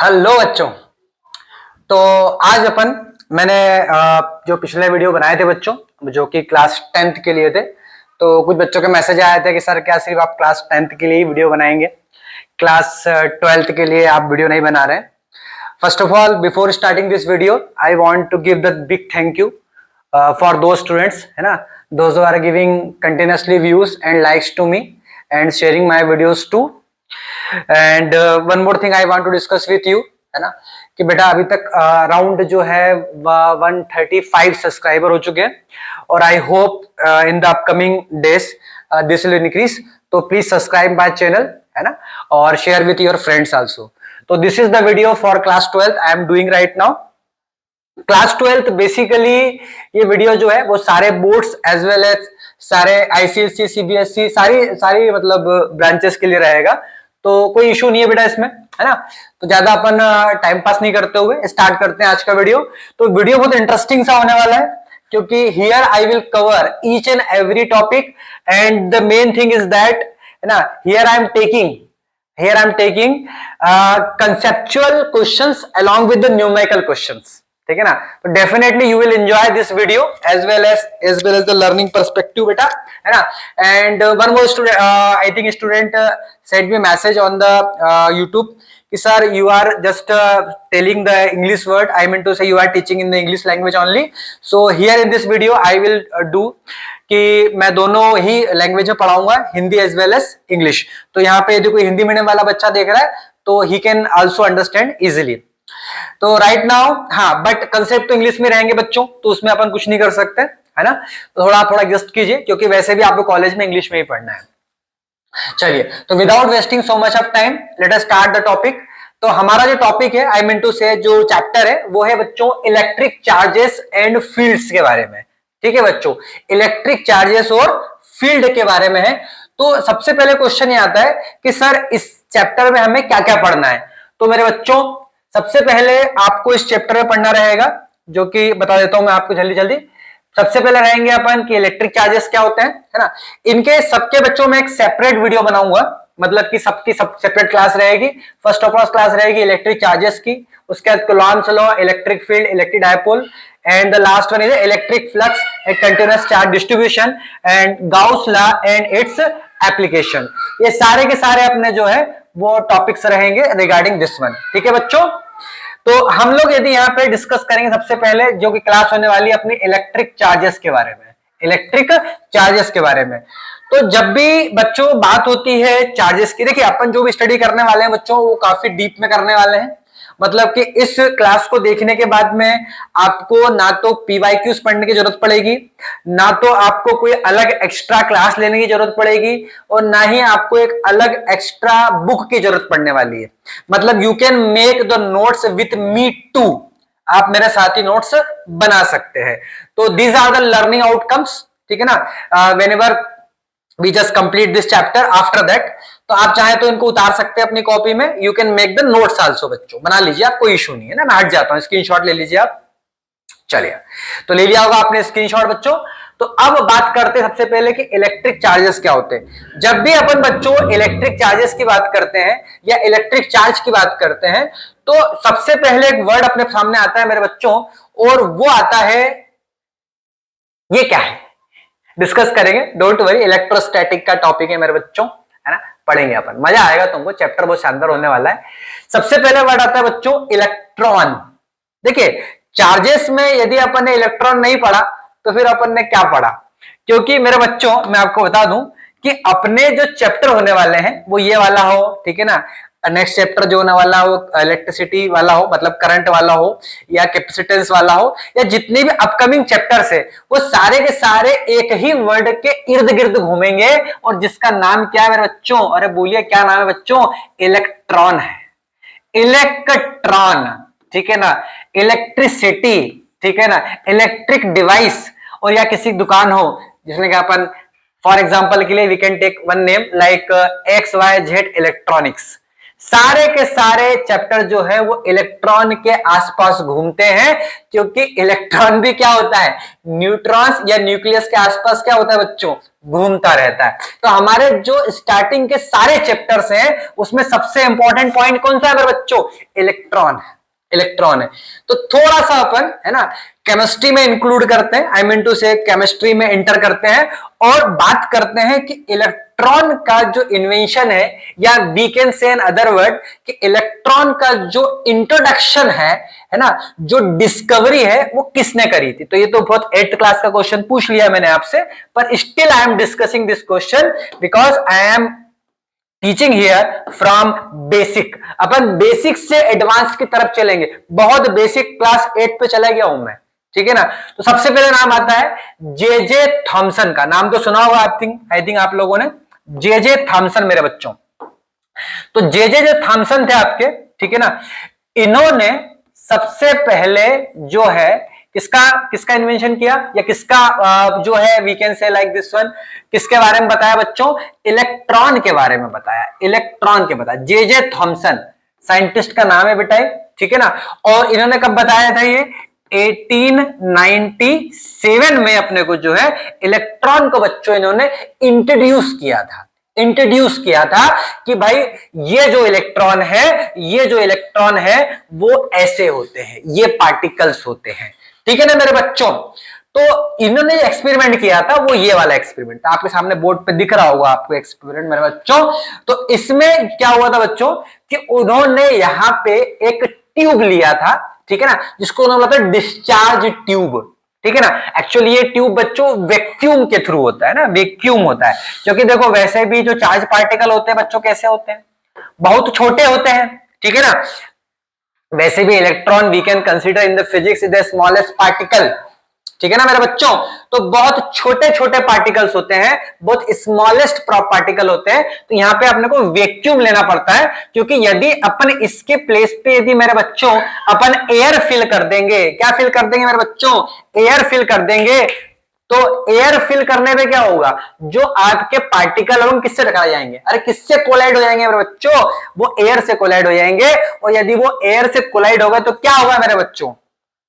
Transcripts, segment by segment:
Hello बच्चों। तो आज मैंने जो पिछले वीडियो बनाए थे बच्चों, जो कि क्लास 10th के लिए थे, तो कुछ बच्चों के मैसेज आए थे कि सर क्या सिर्फ आप क्लास 10th के लिए ही वीडियो बनाएंगे, क्लास 12th के लिए आप वीडियो नहीं बना रहे हैं। First of all, before starting this video, I want to give the big thank you for those students, है ना, those are giving continuously views and likes to me and sharing my videos too. And one more thing I want to discuss with you, है ना, कि बेटा अभी तक around जो है 135 सब्सक्राइबर हो चुके हैं और I hope in the upcoming days this will increase. तो प्लीज सब्सक्राइब माय चैनल, है ना, और share with your friends also. तो this is the video for class 12th I am doing right now. Class 12th basically ये video जो है वो सारे बोर्ड्स एज वेल एज सारे आईसीएससी सीबीएसई सारी सारी मतलब ब्रांचेस के लिए रहेगा। तो कोई इशू नहीं है बेटा इसमें, है ना। तो ज्यादा अपन टाइम पास नहीं करते हुए स्टार्ट करते हैं आज का वीडियो। तो वीडियो बहुत इंटरेस्टिंग सा होने वाला है क्योंकि here I will cover each and every topic and the main thing is that, है ना, here I am taking conceptual questions along with the numerical questions, ठीक है ना। तो definitely you will enjoy this video as well as the learning perspective बेटा, है ना। And one more student, I think student send me message on the YouTube कि sir you are just telling the English word, I mean to say you are teaching in the English language only. So here in this video I will do कि मैं दोनों ही language में पढ़ाऊंगा, Hindi as well as English. तो यहाँ पे यदि कोई हिंदी मीडियम वाला बच्चा देख रहा है तो he can also understand easily. तो राइट नाउ, हाँ, बट कंसेप्ट तो इंग्लिश में रहेंगे बच्चों, तो उसमें अपन कुछ नहीं कर सकते, है ना। तो थोड़ा एडजस्ट कीजिए क्योंकि वैसे भी आपको कॉलेज में इंग्लिश में ही पढ़ना है। चलिए, तो without wasting so much of time let us start the topic. तो हमारा जो टॉपिक है, आई मीन टू से जो चैप्टर है वो है बच्चों इलेक्ट्रिक चार्जेस एंड फील्ड्स के बारे में। ठीक है बच्चों, इलेक्ट्रिक चार्जेस और फील्ड के बारे में है। तो सबसे पहले क्वेश्चन ये आता है कि सर इस चैप्टर में हमें क्या क्या पढ़ना है। तो मेरे बच्चों सबसे पहले आपको इस चैप्टर में पढ़ना रहेगा, जो कि बता देता हूं मैं आपको जल्दी जल्दी। सबसे पहले रहेंगे अपन कि इलेक्ट्रिक चार्जेस क्या होते हैं, है ना। इनके सबके बच्चों में एक सेपरेट वीडियो बनाऊंगा, मतलब कि सबकी सब सेपरेट क्लास रहेगी। फर्स्ट ऑफ ऑल क्लास रहेगी इलेक्ट्रिक चार्जेस की, उसके बाद Coulomb's law, electric field, electric dipole, and the last one is electric flux and continuous charge distribution and Gauss law and its application. ये सारे के सारे अपने जो है वो टॉपिक्स रहेंगे रिगार्डिंग दिस वन। ठीक है बच्चों, तो हम लोग यदि यहाँ पे डिस्कस करेंगे सबसे पहले जो कि क्लास होने वाली है अपनी इलेक्ट्रिक चार्जेस के बारे में, इलेक्ट्रिक चार्जेस के बारे में। तो जब भी बच्चों बात होती है चार्जेस की, देखिए अपन जो भी स्टडी करने वाले हैं बच्चों वो काफी डीप में करने वाले हैं। मतलब कि इस क्लास को देखने के बाद में आपको ना तो पीवाईक्यूज पढ़ने की जरूरत पड़ेगी, ना तो आपको कोई अलग एक्स्ट्रा क्लास लेने की जरूरत पड़ेगी, और ना ही आपको एक अलग एक्स्ट्रा बुक की जरूरत पड़ने वाली है। मतलब you can make the notes with me too, आप मेरे साथ ही नोट्स बना सकते हैं। तो these are the learning outcomes, ठीक है ना। Whenever we just complete this chapter after that, तो आप चाहे तो इनको उतार सकते हैं अपनी कॉपी में, you can make the notes also बच्चों, बना लीजिए आप, कोई इशू नहीं है ना। मैं हट जाता हूं, स्क्रीनशॉट ले लीजिए आप। चलिए, तो ले लिया होगा आपने स्क्रीनशॉट बच्चों। तो अब बात करते हैं सबसे पहले कि इलेक्ट्रिक चार्जेस क्या होते हैं। जब भी अपन बच्चों इलेक्ट्रिक चार्जेस की बात करते हैं या इलेक्ट्रिक चार्ज की बात करते हैं तो सबसे पहले एक वर्ड अपने सामने आता है मेरे बच्चों, और वो आता है, ये क्या है, डिस्कस करेंगे, डोंट वरी। इलेक्ट्रोस्टैटिक का टॉपिक है मेरे बच्चों, है ना, पढ़ेंगे अपन, मजा आएगा तुमको, चैप्टर बहुत शानदार होने वाला है। सबसे पहले वर्ड आता है बच्चों इलेक्ट्रॉन। देखिए, चार्जेस में यदि अपन ने इलेक्ट्रॉन नहीं पढ़ा तो फिर अपन ने क्या पढ़ा, क्योंकि मेरे बच्चों मैं आपको बता दूं कि अपने जो चैप्टर होने वाले हैं वो ये वाला हो, ठीक है ना। नेक्स्ट चैप्टर जो होने वाला हो इलेक्ट्रिसिटी वाला हो, मतलब करंट वाला हो, या कैपेसिटेंस वाला हो, या जितने भी अपकमिंग चैप्टर्स है वो सारे के सारे एक ही वर्ड के इर्द गिर्द घूमेंगे, और जिसका नाम क्या है मेरे बच्चों, अरे बोलिए क्या नाम है बच्चों, इलेक्ट्रॉन है, इलेक्ट्रॉन, ठीक है ना। इलेक्ट्रिसिटी, ठीक है ना, इलेक्ट्रिक डिवाइस, और या किसी दुकान हो जिसमें क्या अपन फॉर एग्जांपल के लिए we can take one name like XYZ electronics, सारे के सारे चैप्टर जो है वो इलेक्ट्रॉन के आसपास घूमते हैं, क्योंकि इलेक्ट्रॉन भी क्या होता है, न्यूट्रॉन्स या न्यूक्लियस के आसपास क्या होता है बच्चों, घूमता रहता है। तो हमारे जो स्टार्टिंग के सारे चैप्टर्स हैं उसमें सबसे इंपॉर्टेंट पॉइंट कौन सा है मेरे बच्चों, इलेक्ट्रॉन है, इलेक्ट्रॉन है। तो थोड़ा सा अपन है ना केमिस्ट्री में इंक्लूड करते हैं, आई मीन टू से केमिस्ट्री में एंटर करते हैं और बात करते हैं कि इलेक्ट्रॉन का जो इन्वेंशन है, या we can say in other word कि इलेक्ट्रॉन का जो इंट्रोडक्शन है ना, जो डिस्कवरी है वो किसने करी थी। तो ये तो बहुत 8th क्लास का क्वेश्चन पूछ लिया मैंने आपसे, पर still I am discussing this question because I am teaching here from basic. Upon basic से एडवांस की तरफ चलेंगे, बहुत बेसिक क्लास 8 पे चला गया हूं मैं, ठीक है ना। तो सबसे पहले नाम आता है जे थॉमसन का, नाम तो सुना होगा आई थिंक आप लोगों ने, जे थॉमसन मेरे बच्चों। तो जे थॉमसन थे आपके, ठीक है ना। इन्होंने सबसे पहले जो है किसका इन्वेंशन किया, या किसका जो है we can say like this one, किसके बारे में बताया बच्चों, इलेक्ट्रॉन के बारे में बताया, इलेक्ट्रॉन के बताया। जे थॉमसन साइंटिस्ट का नाम है बेटा, ठीक है ना। और इन्होंने कब बताया था ये, 1897 में अपने को जो है इलेक्ट्रॉन को बच्चों इन्होंने इंट्रोड्यूस किया था कि भाई ये जो इलेक्ट्रॉन है वो ऐसे होते हैं, ये पार्टिकल्स होते हैं, ठीक है ना मेरे बच्चों। तो इन्होंने एक्सपेरिमेंट किया था, वो ये वाला एक्सपेरिमेंट था, आपके सामने बोर्ड पे दिख रहा होगा आपको एक्सपेरिमेंट मेरे बच्चों। तो इसमें क्या हुआ था बच्चों कि उन्होंने यहां पे एक ट्यूब लिया था, ठीक है ना, जिसको उन्होंने बोला था डिस्चार्ज ट्यूब, ठीक है ना। एक्चुअली ये ट्यूब बच्चों वैक्यूम के थ्रू होता है ना, वैक्यूम होता है, क्योंकि देखो वैसे भी जो चार्ज पार्टिकल होते हैं बच्चों कैसे होते हैं, बहुत छोटे होते हैं, ठीक है ना। वैसे भी electron we can consider in the physics is the smallest particle, ठीक है ना मेरे बच्चों। तो बहुत छोटे छोटे पार्टिकल्स होते हैं, बहुत स्मॉलेस्ट पार्टिकल होते हैं। तो यहां पे अपने को वैक्यूम लेना पड़ता है, क्योंकि यदि अपन इसके प्लेस पे यदि मेरे बच्चों अपन एयर फिल कर देंगे, क्या फिल कर देंगे मेरे बच्चों, एयर फिल कर देंगे, तो एयर फिल करने पे क्या होगा, जो आपके पार्टिकल होंगे किससे टकरा जाएंगे, अरे किससे कोलाइड हो जाएंगे मेरे बच्चों, वो एयर से कोलाइड हो जाएंगे। और यदि वो एयर से कोलाइड होगा तो क्या होगा मेरे बच्चों,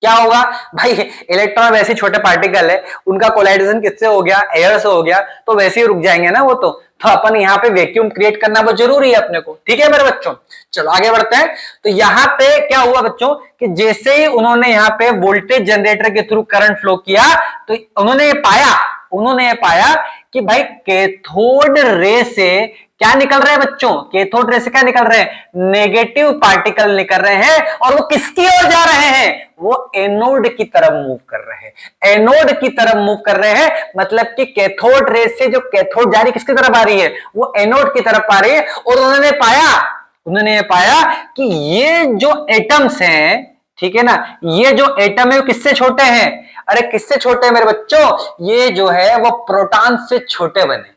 क्या होगा भाई, इलेक्ट्रॉन वैसे छोटे पार्टिकल है, उनका कोलाइडेशन किससे हो गया, एयर से हो गया, तो वैसे ही रुक जाएंगे ना वो। तो अपन यहाँ पे वैक्यूम क्रिएट करना बहुत जरूरी है अपने को, ठीक है मेरे बच्चों। चलो आगे बढ़ते हैं। तो यहाँ पे क्या हुआ बच्चों कि जैसे ही उन्होंने यहाँ पे वोल्टेज जनरेटर के थ्रू करंट फ्लो किया, तो उन्होंने ये पाया कि भाई कैथोड रे से क्या निकल रहे हैं बच्चों, कैथोड रे से क्या निकल रहे हैं, नेगेटिव पार्टिकल निकल रहे हैं, और वो किसकी ओर जा रहे हैं, वो एनोड की तरफ मूव कर रहे हैं, एनोड की तरफ मूव कर रहे हैं। मतलब कि कैथोड रे से जो कैथोड जा रही किसकी तरफ आ रही है, वो एनोड की तरफ आ रही है। और उन्होंने पाया कि ये जो एटम्स हैं, ठीक है ना, ये जो एटम है वो किससे छोटे हैं, अरे किससे छोटे हैं मेरे बच्चों, ये जो है वो प्रोटॉन से छोटे बने,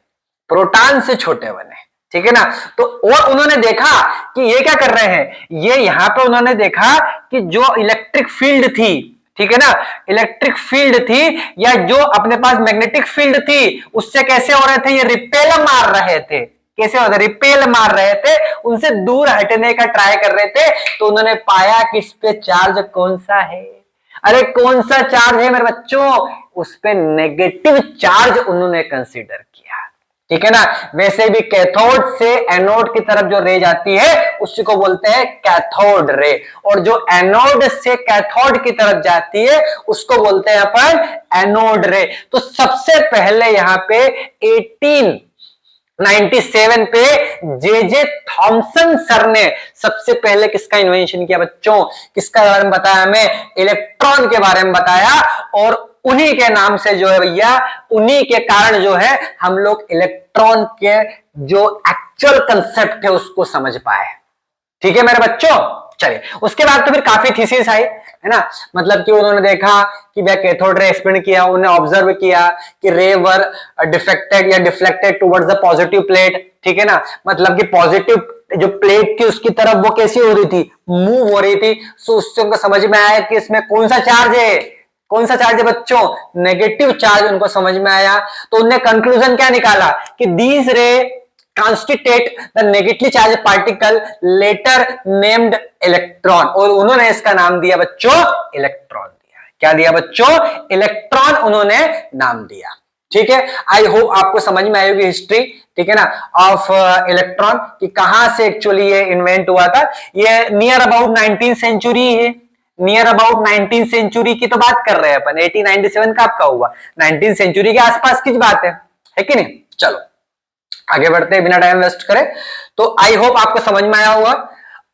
ठीक है ना। तो और उन्होंने देखा कि ये क्या कर रहे हैं, ये यहां पे उन्होंने देखा कि जो इलेक्ट्रिक फील्ड थी, ठीक है ना, इलेक्ट्रिक फील्ड थी या जो अपने पास मैग्नेटिक फील्ड थी, उससे कैसे हो रहे थे, ये रिपेल मार रहे थे, कैसे होता, रिपेल मार रहे थे, उनसे दूर हटने का ट्राई कर रहे थे। तो उन्होंने पाया कि इस पे चार्ज कौन सा है, अरे कौन सा चार्ज है मेरे बच्चों, उस पे नेगेटिव चार्ज उन्होंने कंसीडर किया, ठीक है ना। वैसे भी कैथोड से एनोड की तरफ जो रे जाती है उसी को बोलते हैं कैथोड रे, और जो एनोड से कैथोड की तरफ जाती है उसको बोलते हैं अपन एनोड रे। तो सबसे पहले यहां पे 1897 पे जे थॉमसन सर ने सबसे पहले किसका इन्वेंशन किया बच्चों, किसका बारे में बताया हमें, इलेक्ट्रॉन के बारे में बताया। और उन्हीं के नाम से जो है भैया, उन्हीं के कारण जो है हम लोग इलेक्ट्रॉन के जो एक्चुअल कंसेप्ट है उसको समझ पाए, ठीक है मेरे बच्चों। चलिए उसके बाद तो फिर काफी थीसिस आई, है ना, मतलब कि उन्होंने देखा कि वह कैथोड रे एक्सपेरिमेंट किया, उन्होंने ऑब्जर्व किया कि रे वर डिफेक्टेड या deflected towards the positive plate, ठीक है ना, मतलब कि पॉजिटिव जो प्लेट थी उसकी तरफ वो कैसी हो रही थी, मूव हो रही थी। सो उससे उनको समझ में आया कि इसमें कौन सा चार्ज है बच्चों, नेगेटिव चार्ज उनको समझ में आया। तो उन्होंने कंक्लूजन क्या निकाला कि दीज रे constitute the negatively charged particle later named electron, और उन्होंने इसका नाम दिया बच्चों इलेक्ट्रॉन दिया। क्या दिया बच्चों? इलेक्ट्रॉन उन्होंने नाम दिया। ठीक है, आई होप आपको समझ में आई होगी हिस्ट्री, ठीक है ना, ऑफ इलेक्ट्रॉन कि कहां से एक्चुअली ये इन्वेंट हुआ था। ये नियर अबाउट 19th सेंचुरी है, नियर अबाउट 19th सेंचुरी की तो बात कर रहे हैं अपन। 1897 का आपका हुआ, 19th सेंचुरी के आसपास की बात है कि नहीं। चलो आगे बढ़ते हैं बिना टाइम वेस्ट करे। तो आई होप आपको समझ में आया होगा।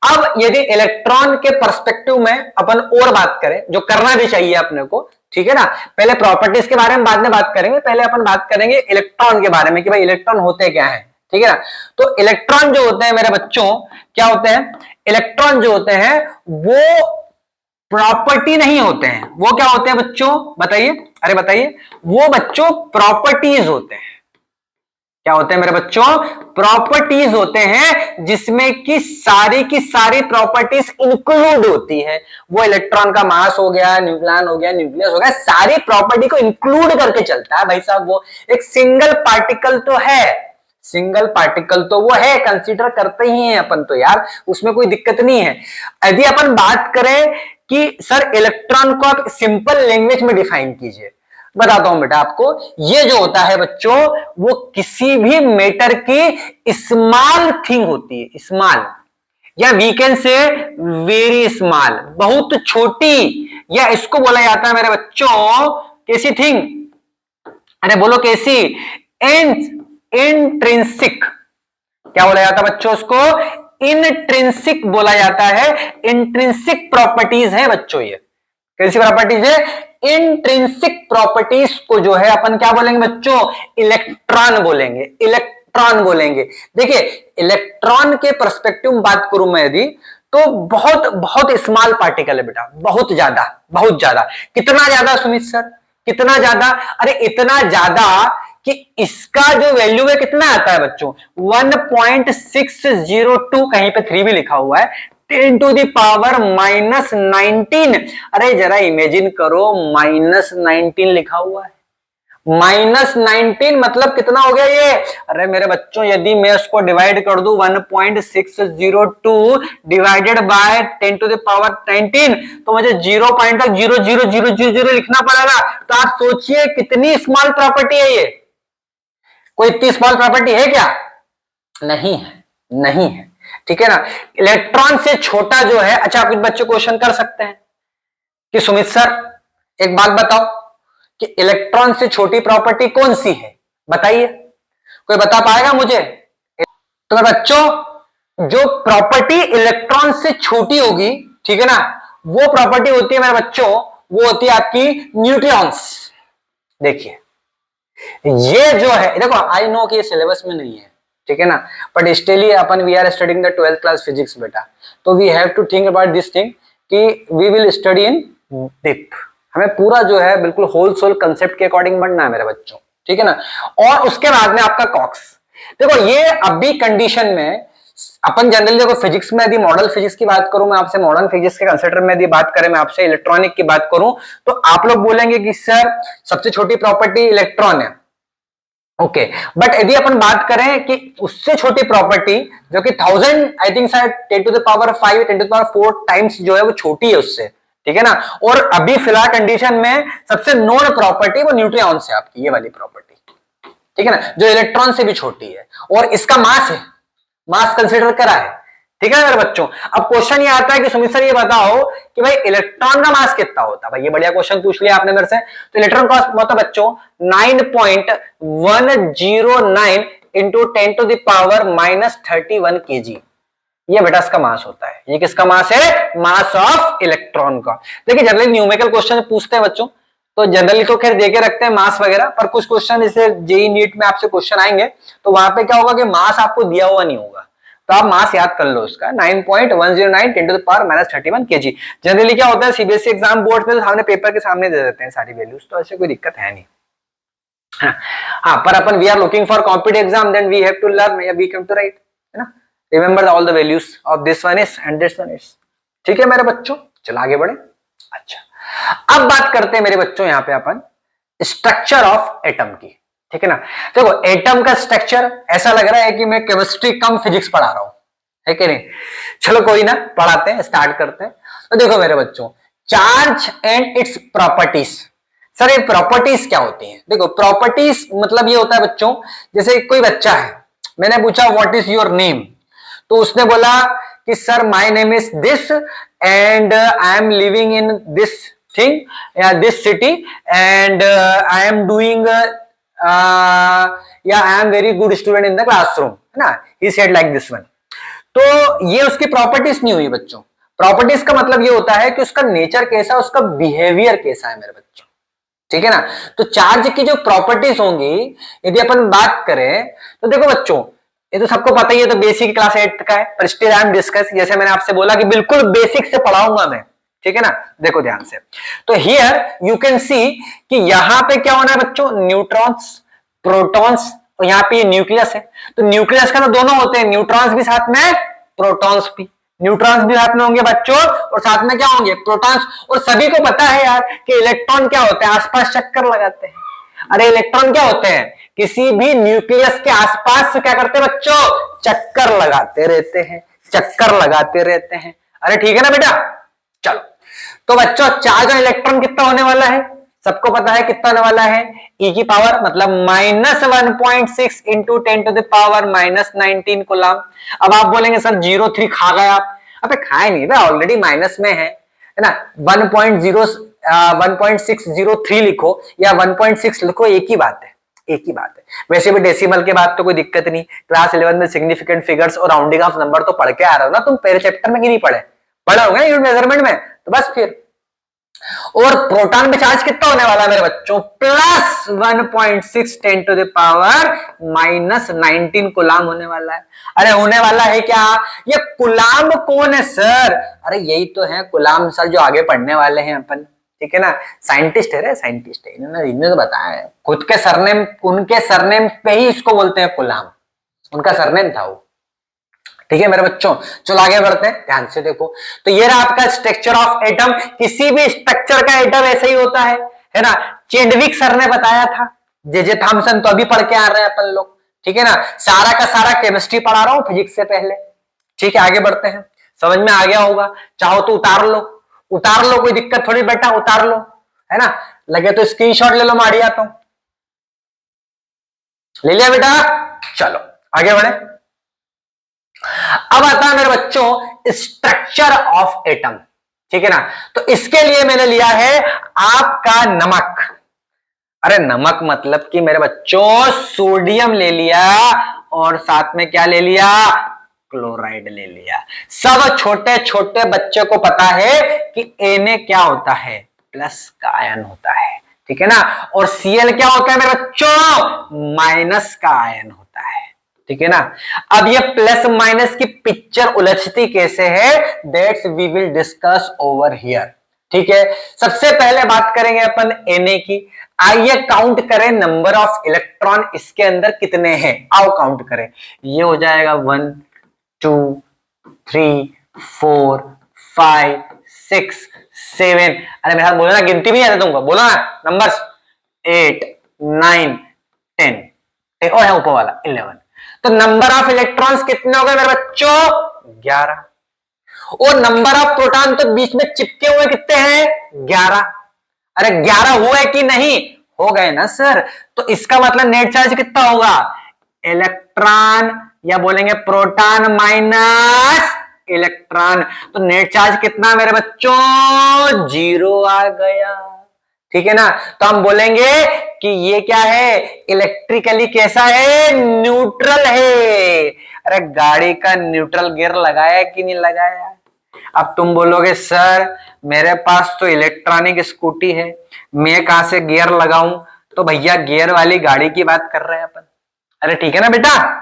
अब यदि इलेक्ट्रॉन के पर्सपेक्टिव में अपन और बात करें, जो करना भी चाहिए अपने को, ठीक है ना, पहले प्रॉपर्टीज के बारे में बाद में बात करेंगे, पहले अपन बात करेंगे इलेक्ट्रॉन के बारे में कि भाई इलेक्ट्रॉन होते क्या है, ठीक है ना। तो इलेक्ट्रॉन जो होते हैं मेरे बच्चों, क्या होते हैं? इलेक्ट्रॉन जो होते हैं वो प्रॉपर्टी नहीं होते हैं। वो क्या होते हैं बच्चों? बताइए, अरे बताइए। वो बच्चों प्रॉपर्टीज होते हैं। क्या होते हैं मेरे बच्चों? प्रॉपर्टीज होते हैं जिसमें कि सारी प्रॉपर्टीज इंक्लूड होती है। वो इलेक्ट्रॉन का मास हो गया, न्यूक्लियन हो गया, न्यूक्लियस हो गया, सारी प्रॉपर्टी को इंक्लूड करके चलता है भाई साहब। वो एक सिंगल पार्टिकल तो है, सिंगल पार्टिकल तो वो है, कंसीडर करते ही हैं अपन तो यार, उसमें कोई दिक्कत नहीं है। यदि अपन बात करें कि सर इलेक्ट्रॉन को आप सिंपल लैंग्वेज में डिफाइन कीजिए, बताता हूं बेटा आपको। ये जो होता है बच्चों, वो किसी भी मैटर की स्मॉल थिंग होती है, स्मॉल, या we can say very small, बहुत छोटी, या इसको बोला जाता है मेरे बच्चों कैसी थिंग? अरे बोलो कैसी? इंट्रिंसिक। क्या बोला जाता है बच्चों उसको? इंट्रिंसिक बोला जाता है। इंट्रिंसिक प्रॉपर्टीज है बच्चों ये। कैसी प्रॉपर्टीज है? इंट्रिंसिक प्रॉपर्टीज को जो है अपन क्या बोलेंगे बच्चों? इलेक्ट्रॉन बोलेंगे, इलेक्ट्रॉन बोलेंगे। देखिए इलेक्ट्रॉन के पर्सपेक्टिव में बात करूं मैं यदि, तो बहुत बहुत स्मॉल पार्टिकल है बेटा, बहुत ज्यादा, बहुत ज्यादा। कितना ज्यादा सुमित सर? कितना ज्यादा? अरे इतना ज्यादा कि इसका जो वैल्यू है कितना आता है बच्चों? 1.602, कहीं पे 3 भी लिखा हुआ है, 10 to the power -19। अरे जरा इमेजिन करो, -19 लिखा हुआ है, -19 मतलब कितना हो गया ये? अरे मेरे बच्चों यदि मैं उसको डिवाइड कर दूं 1.602 divided by 10 to the power 19, तो मुझे 0.000000 लिखना पड़ेगा। तो आप सोचिए कितनी स्मॉल प्रॉपर्टी है ये। कोई इतनी स्मॉल प्रॉपर्टी है क्या? नहीं है, नहीं है, ठीक है ना। इलेक्ट्रॉन से छोटा जो है, अच्छा कुछ बच्चे क्वेश्चन कर सकते हैं कि सुमित सर एक बात बताओ कि इलेक्ट्रॉन से छोटी प्रॉपर्टी कौन सी है, बताइए, कोई बता पाएगा मुझे? तो मेरे बच्चों जो प्रॉपर्टी इलेक्ट्रॉन से छोटी होगी, ठीक है ना, वो प्रॉपर्टी होती है मेरे बच्चों, वो होती है आपकी न्यूट्रॉन्स। देखिए ये जो है, देखो आई नो कि ये सिलेबस में नहीं है, ठीक है ना, बट स्टिल अपन we are studying the 12th class physics बेटा, तो we have to think about this thing कि we will study in deep. हमें पूरा जो है बिल्कुल होल सोल कंसेप्ट के अकॉर्डिंग बढ़ना है मेरे बच्चों, ठीक है ना। और उसके बाद में आपका कॉक्स। देखो ये अभी कंडीशन में अपन जनरली देखो फिजिक्स में यदि मॉडल फिजिक्स की बात करूं मैं आपसे, मॉडर्न फिजिक्स के कंसेप्ट में यदि बात करें मैं आपसे, इलेक्ट्रॉनिक की बात करूं, तो आप लोग बोलेंगे कि सर सबसे छोटी प्रॉपर्टी इलेक्ट्रॉन है, ओके। बट यदि अपन बात करें कि उससे छोटी प्रॉपर्टी जो कि 1000 आई थिंक शायद 10 to the power 5 10 to the power 4 times जो है वो छोटी है उससे, ठीक है ना। और अभी फिलहाल कंडीशन में सबसे नोन प्रॉपर्टी वो न्यूट्रॉन से आपकी ये वाली प्रॉपर्टी, ठीक है ना, जो इलेक्ट्रॉन से भी छोटी है, और इसका मास है, मास कंसीडर करा है, ठीक है मेरे बच्चों। अब क्वेश्चन ये आता है कि सुमित सर ये बताओ कि भाई इलेक्ट्रॉन का मास कितना होता है? भाई ये बढ़िया क्वेश्चन पूछ लिया आपने मेरे से। तो इलेक्ट्रॉन का मास होता है बच्चों 9.109 into 10 to the power -31 kg। ये बेटा इसका मास होता है। ये किसका मास है? मास ऑफ इलेक्ट्रॉन का। देखिए जनरली न्यूमेरिकल क्वेश्चन पूछते हैं बच्चों, तो जनरली तो खैर देके रखते हैं मास वगैरह, पर कुछ क्वेश्चन जैसे जेईई नीट में आपसे क्वेश्चन आएंगे तो वहां पे क्या होगा कि मास आपको दिया हुआ नहीं होगा, तो आप मास याद कर लो उसका 9.109 10 to the power -31 kg। Generally क्या होता है सीबीएसई एग्जाम बोर्ड में तो सामने पेपर के सामने दे देते हैं सारी वैल्यूज, तो ऐसे कोई दिक्कत है नहीं। हाँ पर अपन we are looking for competitive exam, then we have to learn या वी कैन टू राइट, है ना, remember all the values of this one is and this one is, ठीक है मेरे बच्चों। चलो आगे बढ़े। अच्छा अब बात करते हैं मेरे बच्चों यहाँ पे अपन स्ट्रक्चर ऑफ एटम की, ठीक है ना। देखो एटम का स्ट्रक्चर ऐसा लग रहा है कि मैं केमिस्ट्री कम फिजिक्स पढ़ा रहा हूं, है कि नहीं। चलो कोई ना, पढ़ाते हैं, स्टार्ट करते हैं। तो देखो मेरे बच्चों, charge and its properties. Sir ये प्रॉपर्टीज क्या होती हैं? देखो प्रॉपर्टीज मतलब ये होता है बच्चों, जैसे कोई बच्चा है, मैंने पूछा व्हाट इज योर नेम, तो उसने बोला कि sir my name is this and I am living in this thing या this city and I am doing या I am very good student in the classroom, है ना, he said like this one. तो ये उसकी properties नहीं हुई बच्चों। प्रॉपर्टीज का मतलब ये होता है कि उसका नेचर कैसा, उसका बिहेवियर कैसा है मेरे बच्चों, ठीक है ना। तो चार्ज की जो प्रॉपर्टीज होंगी, यदि अपन बात करें तो देखो बच्चों, ये तो सबको पता ही है, तो बेसिक क्लास 8 का है, पर स्टिल आई एम डिस्कस, जैसे मैंने आपसे बोला कि बिल्कुल बेसिक से पढ़ाऊंगा मैं, ठीक है ना। देखो ध्यान से, तो हियर यू कैन सी कि यहां पे क्या होना है बच्चों, न्यूट्रॉन्स, प्रोटॉन्स, और यहाँ पे ये न्यूक्लियस है। तो न्यूक्लियस का तो दोनों होते हैं, न्यूट्रॉन्स भी साथ में, प्रोटॉन्स भी, न्यूट्रॉन्स भी साथ में होंगे बच्चों, और साथ में क्या होंगे, प्रोटॉन्स। और सभी को पता है यार कि इलेक्ट्रॉन क्या होते हैं, आसपास चक्कर लगाते हैं। अरे इलेक्ट्रॉन क्या होते हैं, किसी भी न्यूक्लियस के आसपास क्या करते हैं बच्चों, चक्कर लगाते रहते हैं, चक्कर लगाते रहते हैं। अरे ठीक है ना बेटा। चलो तो बच्चों, चार्ज और इलेक्ट्रॉन कितना होने वाला है, सबको पता है कितना होने वाला है, e की पावर मतलब -1.6 इंटू 10⁻⁻19 कूलम। अब आप बोलेंगे सर 03 खा गए आप। अबे खाए नहीं भाई, ऑलरेडी माइनस में है ना। 1.603 लिखो या 1.6 लिखो, एक ही बात है, एक ही बात है। वैसे भी डेसिमल के बाद तो कोई दिक्कत नहीं, क्लास 11 में सिग्निफिकेंट फिगर्स और राउंडिंग ऑफ नंबर तो पढ़ के आ रहे हो ना तुम, पहले चैप्टर में कि नहीं पढ़े, पढ़े होंगे यूनिट मेजरमेंट में, तो बस फिर। और प्रोटॉन में चार्ज कितना होने वाला है मेरे बच्चों, +1.6 10⁻⁻19 कूलम होने वाला है। अरे होने वाला है क्या, ये कूलम कौन है सर, अरे यही तो है कूलम सर, जो आगे पढ़ने वाले हैं अपन, ठीक है ना। साइंटिस्ट है रे, साइंटिस्ट है, इन्होंने तो बताया है, खुद के सरनेम, उनके सरनेम पे ही इसको बोलते हैं कूलम, उनका सरनेम था वो, ठीक है मेरे बच्चों। चलो आगे बढ़ते हैं, ध्यान से देखो। तो ये रहा आपका स्ट्रक्चर ऑफ एटम। किसी भी स्ट्रक्चर का एटम ऐसा ही होता है ना। चेडविक सर ने बताया था, जे थॉमसन तो अभी पढ़ के आ रहे हैं अपन लोग, ठीक है ना। सारा का सारा केमिस्ट्री पढ़ा रहा हूं फिजिक्स से पहले, ठीक है। आगे बढ़ते हैं, समझ में आ गया होगा, चाहो तो उतार लो, उतार लो, कोई दिक्कत थोड़ी बेटा, उतार लो, है ना। लगे तो स्क्रीनशॉट ले लो, मारिया तो ले लिया बेटा। चलो आगे बढ़े। अब आता है मेरे बच्चों स्ट्रक्चर ऑफ एटम, ठीक है ना। तो इसके लिए मैंने लिया है आपका नमक। अरे नमक मतलब कि मेरे बच्चों सोडियम ले लिया और साथ में क्या ले लिया, क्लोराइड ले लिया। सब छोटे छोटे बच्चे को पता है कि Na क्या होता है, प्लस का आयन होता है, ठीक है ना। और Cl क्या होता है मेरे बच्चों, माइनस का आयन होता है, ठीक है ना। अब ये प्लस माइनस की पिक्चर उलझती कैसे है, that's we will discuss over here, ठीक है। सबसे पहले बात करेंगे अपन Na की। आइए काउंट करें नंबर ऑफ इलेक्ट्रॉन इसके अंदर कितने हैं, आओ काउंट करें। ये हो जाएगा 1 2 3 4 5 6 7। अरे मेरे साथ बोलो ना, गिनती भी नहीं आता तुमको, बोलो ना नंबर्स, 8 9 10 और है ऊपर वाला 11। तो नंबर ऑफ इलेक्ट्रॉन्स कितने हो गए मेरे बच्चों, 11। और नंबर ऑफ प्रोटॉन तो बीच में चिपके हुए कितने हैं, 11। अरे 11 हुए कि नहीं, हो गए ना सर। तो इसका मतलब नेट चार्ज कितना होगा, इलेक्ट्रॉन या बोलेंगे प्रोटॉन माइनस इलेक्ट्रॉन। तो नेट चार्ज कितना मेरे बच्चों, 0 आ गया, ठीक है ना। तो हम बोलेंगे कि ये क्या है, इलेक्ट्रिकली कैसा है, न्यूट्रल है। अरे गाड़ी का न्यूट्रल गियर लगाया कि नहीं लगाया। अब तुम बोलोगे सर मेरे पास तो इलेक्ट्रॉनिक स्कूटी है, मैं कहां से गियर लगाऊं। तो भैया गियर वाली गाड़ी की बात कर रहे हैं अपन। अरे ठीक है ना बेटा।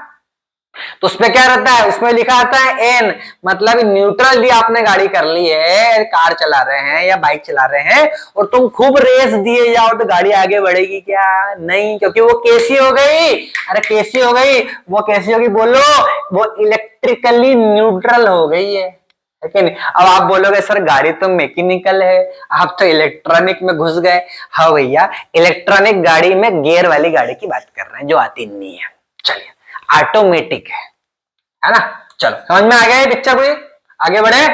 तो उसमें क्या रहता है, उसमें लिखा आता है एन, मतलब न्यूट्रल भी आपने गाड़ी कर ली है, कार चला रहे हैं या बाइक चला रहे हैं, और तुम खूब रेस दिए जाओ तो गाड़ी आगे बढ़ेगी क्या, नहीं, क्योंकि वो कैसी हो गई। अरे कैसी हो गई, वो कैसी होगी बोलो, वो इलेक्ट्रिकली न्यूट्रल हो गई है। है कि नहीं। अब आप बोलोगे सर गाड़ी तो मैकेनिकल है, आप तो इलेक्ट्रॉनिक में घुस गए। हाँ भैया, इलेक्ट्रॉनिक गाड़ी में गियर वाली गाड़ी की बात कर रहे हैं जो आती नहीं है। चलिए, ऑटोमेटिक है ना। चलो समझ में आ गया पिक्चर कोई, आगे बढ़े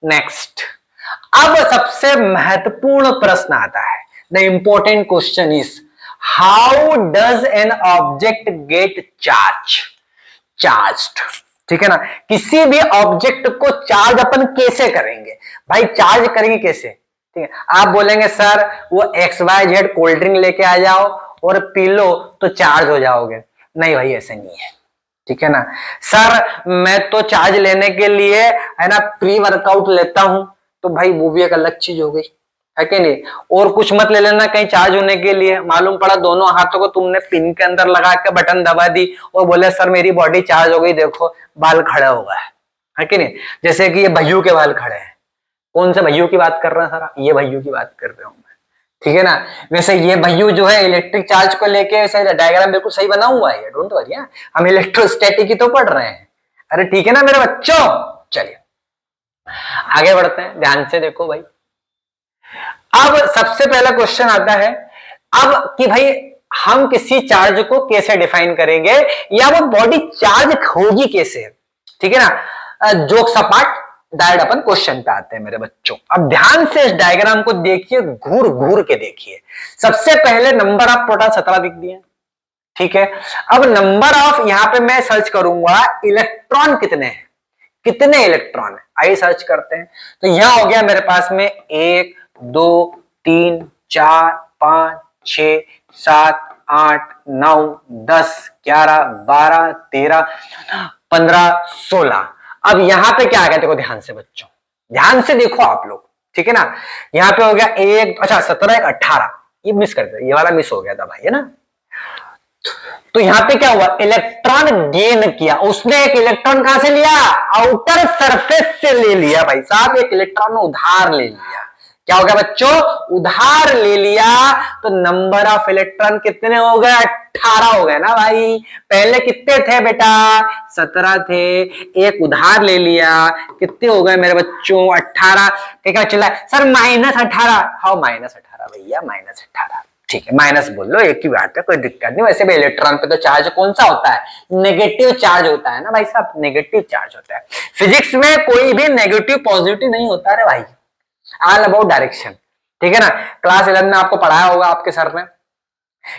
नेक्स्ट। अब सबसे महत्वपूर्ण प्रश्न आता है, the important question is how does an object get charged. ठीक है ना, किसी भी ऑब्जेक्ट को चार्ज अपन कैसे करेंगे भाई, चार्ज करेंगे कैसे। ठीक है, आप बोलेंगे सर वो XYZ कोल्ड ड्रिंक लेके आ जाओ और पी लो तो चार्ज हो जाओगे। नहीं भाई, ऐसे नहीं है। ठीक है ना सर, मैं तो चार्ज लेने के लिए है ना प्री वर्कआउट लेता हूं, तो भाई वो भी एक अलग चीज हो गई, है कि नहीं। और कुछ मत ले लेना कहीं चार्ज होने के लिए, मालूम पड़ा दोनों हाथों को तुमने पिन के अंदर लगा के बटन दबा दी और बोले सर मेरी बॉडी चार्ज हो गई, देखो बाल खड़े हो गए, है कि नहीं। जैसे कि ये भैयू के बाल खड़े हैं। कौन से भैयू की बात कर रहे हैं सर, ये भैयू की बात कर रहे हूं मैं। ठीक है ना, वैसे ये भैयू जो है इलेक्ट्रिक चार्ज को लेके वैसे डायग्राम बिल्कुल सही बना हुआ है, डोंट वरी, हम इलेक्ट्रोस्टैटिक ही तो पढ़ रहे हैं। अरे ठीक है ना मेरे बच्चों। चलिए आगे बढ़ते हैं, ध्यान से देखो भाई। अब सबसे पहला क्वेश्चन आता है अब कि भाई हम किसी चार्ज को कैसे डिफाइन करेंगे या वो बॉडी चार्ज होगी कैसे। ठीक है ना, जोक सपाट डायरेक्ट अपन क्वेश्चन पे आते हैं मेरे बच्चों। अब ध्यान से इस डायग्राम को देखिए, घूर घूर के देखिए। सबसे पहले नंबर ऑफ प्रोटॉन 17 लिख दिए। ठीक है, अब नंबर ऑफ यहां पे मैं सर्च करूंगा इलेक्ट्रॉन कितने हैं, कितने इलेक्ट्रॉन है, आइए सर्च करते हैं। तो यहां हो गया मेरे पास में 1 2 3 4 5 6 7 8 9 10 11 12 13 15 16। अब यहां पे क्या आ गया देखो ध्यान से बच्चों, ध्यान से देखो आप लोग। ठीक है ना, यहां पे हो गया 1 अच्छा 17 1 18, ये मिस कर दिया, ये वाला मिस हो गया था भाई, है ना। तो यहां पे क्या हुआ, इलेक्ट्रॉन गेन किया उसने। एक इलेक्ट्रॉन कहां से लिया, आउटर सरफेस से ले लिया भाई साहब, एक इलेक्ट्रॉन उधार ले लिया। क्या हो गया बच्चों, उधार ले लिया। तो नंबर ऑफ इलेक्ट्रॉन कितने हो गए, 18 हो गए ना भाई। पहले कितने थे बेटा, 17 थे, एक उधार ले लिया, कितने हो गए मेरे बच्चों, 18। क्या चला सर -18, हाँ -18 भैया -18। ठीक है माइनस बोल लो, एक ही बात है, कोई दिक्कत नहीं। वैसे भी इलेक्ट्रॉन पे तो चार्ज कौन सा होता है, नेगेटिव चार्ज होता है ना भाई साहब, नेगेटिव चार्ज होता है। फिजिक्स में कोई भी नेगेटिव पॉजिटिव नहीं होता रे भाई, ऑल अबाउट डायरेक्शन। ठीक है ना, क्लास 11 में आपको पढ़ाया होगा आपके सर ने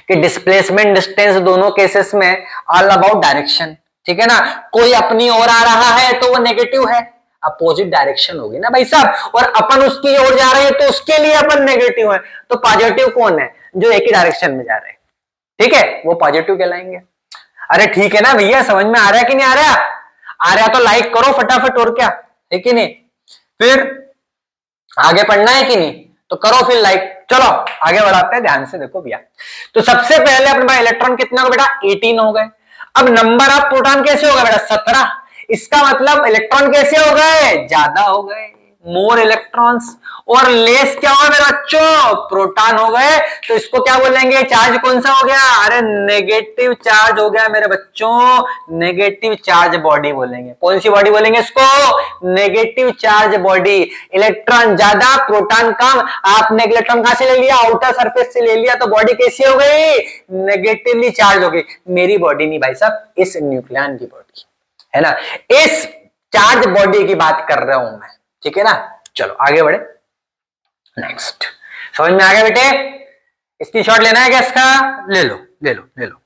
कि डिस्प्लेसमेंट डिस्टेंस दोनों केसेस में ऑल अबाउट डायरेक्शन। ठीक है ना, कोई अपनी ओर आ रहा है तो वो नेगेटिव है, अपोजिट डायरेक्शन होगी ना भाई साहब, और अपन उसकी ओर जा रहे हैं तो उसके लिए अपन नेगेटिव है। तो पॉजिटिव कौन है, जो एक ही डायरेक्शन में जा रहे हैं। ठीक है, वो पॉजिटिव कहलाएंगे। अरे ठीक है ना भैया, समझ में आ रहा है कि नहीं आ रहा, आ रहा तो लाइक करो फटाफट, और क्या है कि नहीं। फिर आगे पढ़ना है कि नहीं, तो करो फिर लाइक। चलो आगे बढ़ाते हैं, ध्यान से देखो भैया। तो सबसे पहले अपने पास इलेक्ट्रॉन कितने हो बेटा, 18 हो गए। अब नंबर ऑफ प्रोटॉन कैसे होगा बेटा, 17। इसका मतलब इलेक्ट्रॉन कैसे हो गए, ज्यादा हो गए, मोर इलेक्ट्रॉन्स। और लेस क्या होगा मेरे बच्चों, प्रोटॉन हो गए। तो इसको क्या बोलेंगे, चार्ज कौन सा हो गया, अरे नेगेटिव चार्ज हो गया मेरे बच्चों, नेगेटिव चार्ज बॉडी बोलेंगे। कौन सी बॉडी बोलेंगे इसको, नेगेटिव चार्ज बॉडी। इलेक्ट्रॉन ज्यादा प्रोटॉन कम, आपने इलेक्ट्रॉन कहां से ले लिया, आउटर सरफेस से ले लिया, तो बॉडी कैसी हो गई, नेगेटिवली चार्ज हो गई। मेरी बॉडी नहीं भाई साहब, इस न्यूक्लियन की बॉडी है ना, इस चार्ज बॉडी की बात कर रहा हूं मैं। ठीक है ना, चलो आगे बढ़े नेक्स्ट। समझ में आ गया बेटे, स्क्रीनशॉट लेना है क्या इसका, ले लो ले लो ले लो।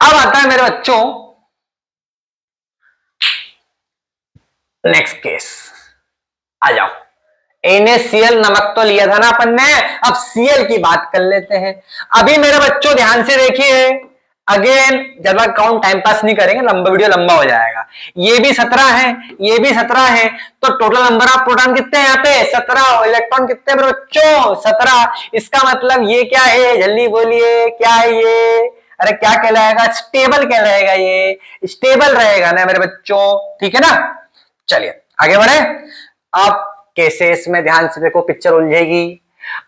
अब आता है मेरे बच्चों नेक्स्ट केस, आ जाओ। NaCl नमक तो लिया था ना अपन ने, अब Cl की बात कर लेते हैं। अभी मेरे बच्चों ध्यान से देखिए, अगेन ज्यादा काउंट टाइम पास नहीं करेंगे, लंबा वीडियो लंबा हो जाएगा। ये भी 17 है, ये भी 17 है, तो टोटल नंबर ऑफ प्रोटॉन कितने हैं यहाँ पे, 17। इलेक्ट्रॉन कितने मेरे बच्चों, 17। इसका मतलब ये क्या है, जल्दी बोलिए क्या है ये, अरे क्या कहलाएगा, स्टेबल कहलाएगा, ये स्टेबल रहेगा ना मेरे बच्चों। ठीक है ना, चलिए आगे बढ़े। आप कैसे इसमें ध्यान से देखो, पिक्चर उलझेगी।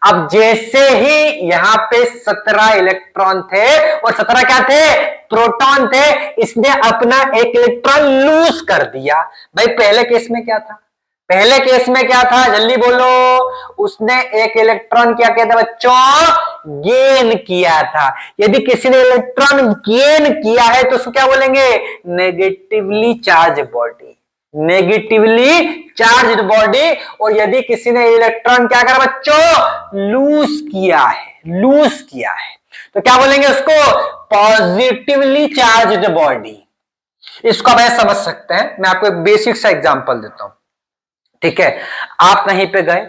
अब जैसे ही यहां पे 17 इलेक्ट्रॉन थे और 17 क्या थे, प्रोटॉन थे, इसने अपना एक इलेक्ट्रॉन लूज कर दिया। भाई पहले केस में क्या था, पहले केस में क्या था, जल्दी बोलो। उसने एक इलेक्ट्रॉन क्या किया था बच्चों, गेन किया था। यदि किसी ने इलेक्ट्रॉन गेन किया है तो उसको क्या बोलेंगे, negatively charge body, negatively charge body. और यदि किसी ने इलेक्ट्रॉन क्या करा बच्चों, लूज किया है, लूज किया है, तो क्या बोलेंगे उसको, पॉजिटिवली चार्ज्ड बॉडी। इसको आप ऐसे समझ सकते हैं, मैं आपको एक बेसिक सा एग्जांपल देता हूं, ठीक है। आप कहीं पे गए,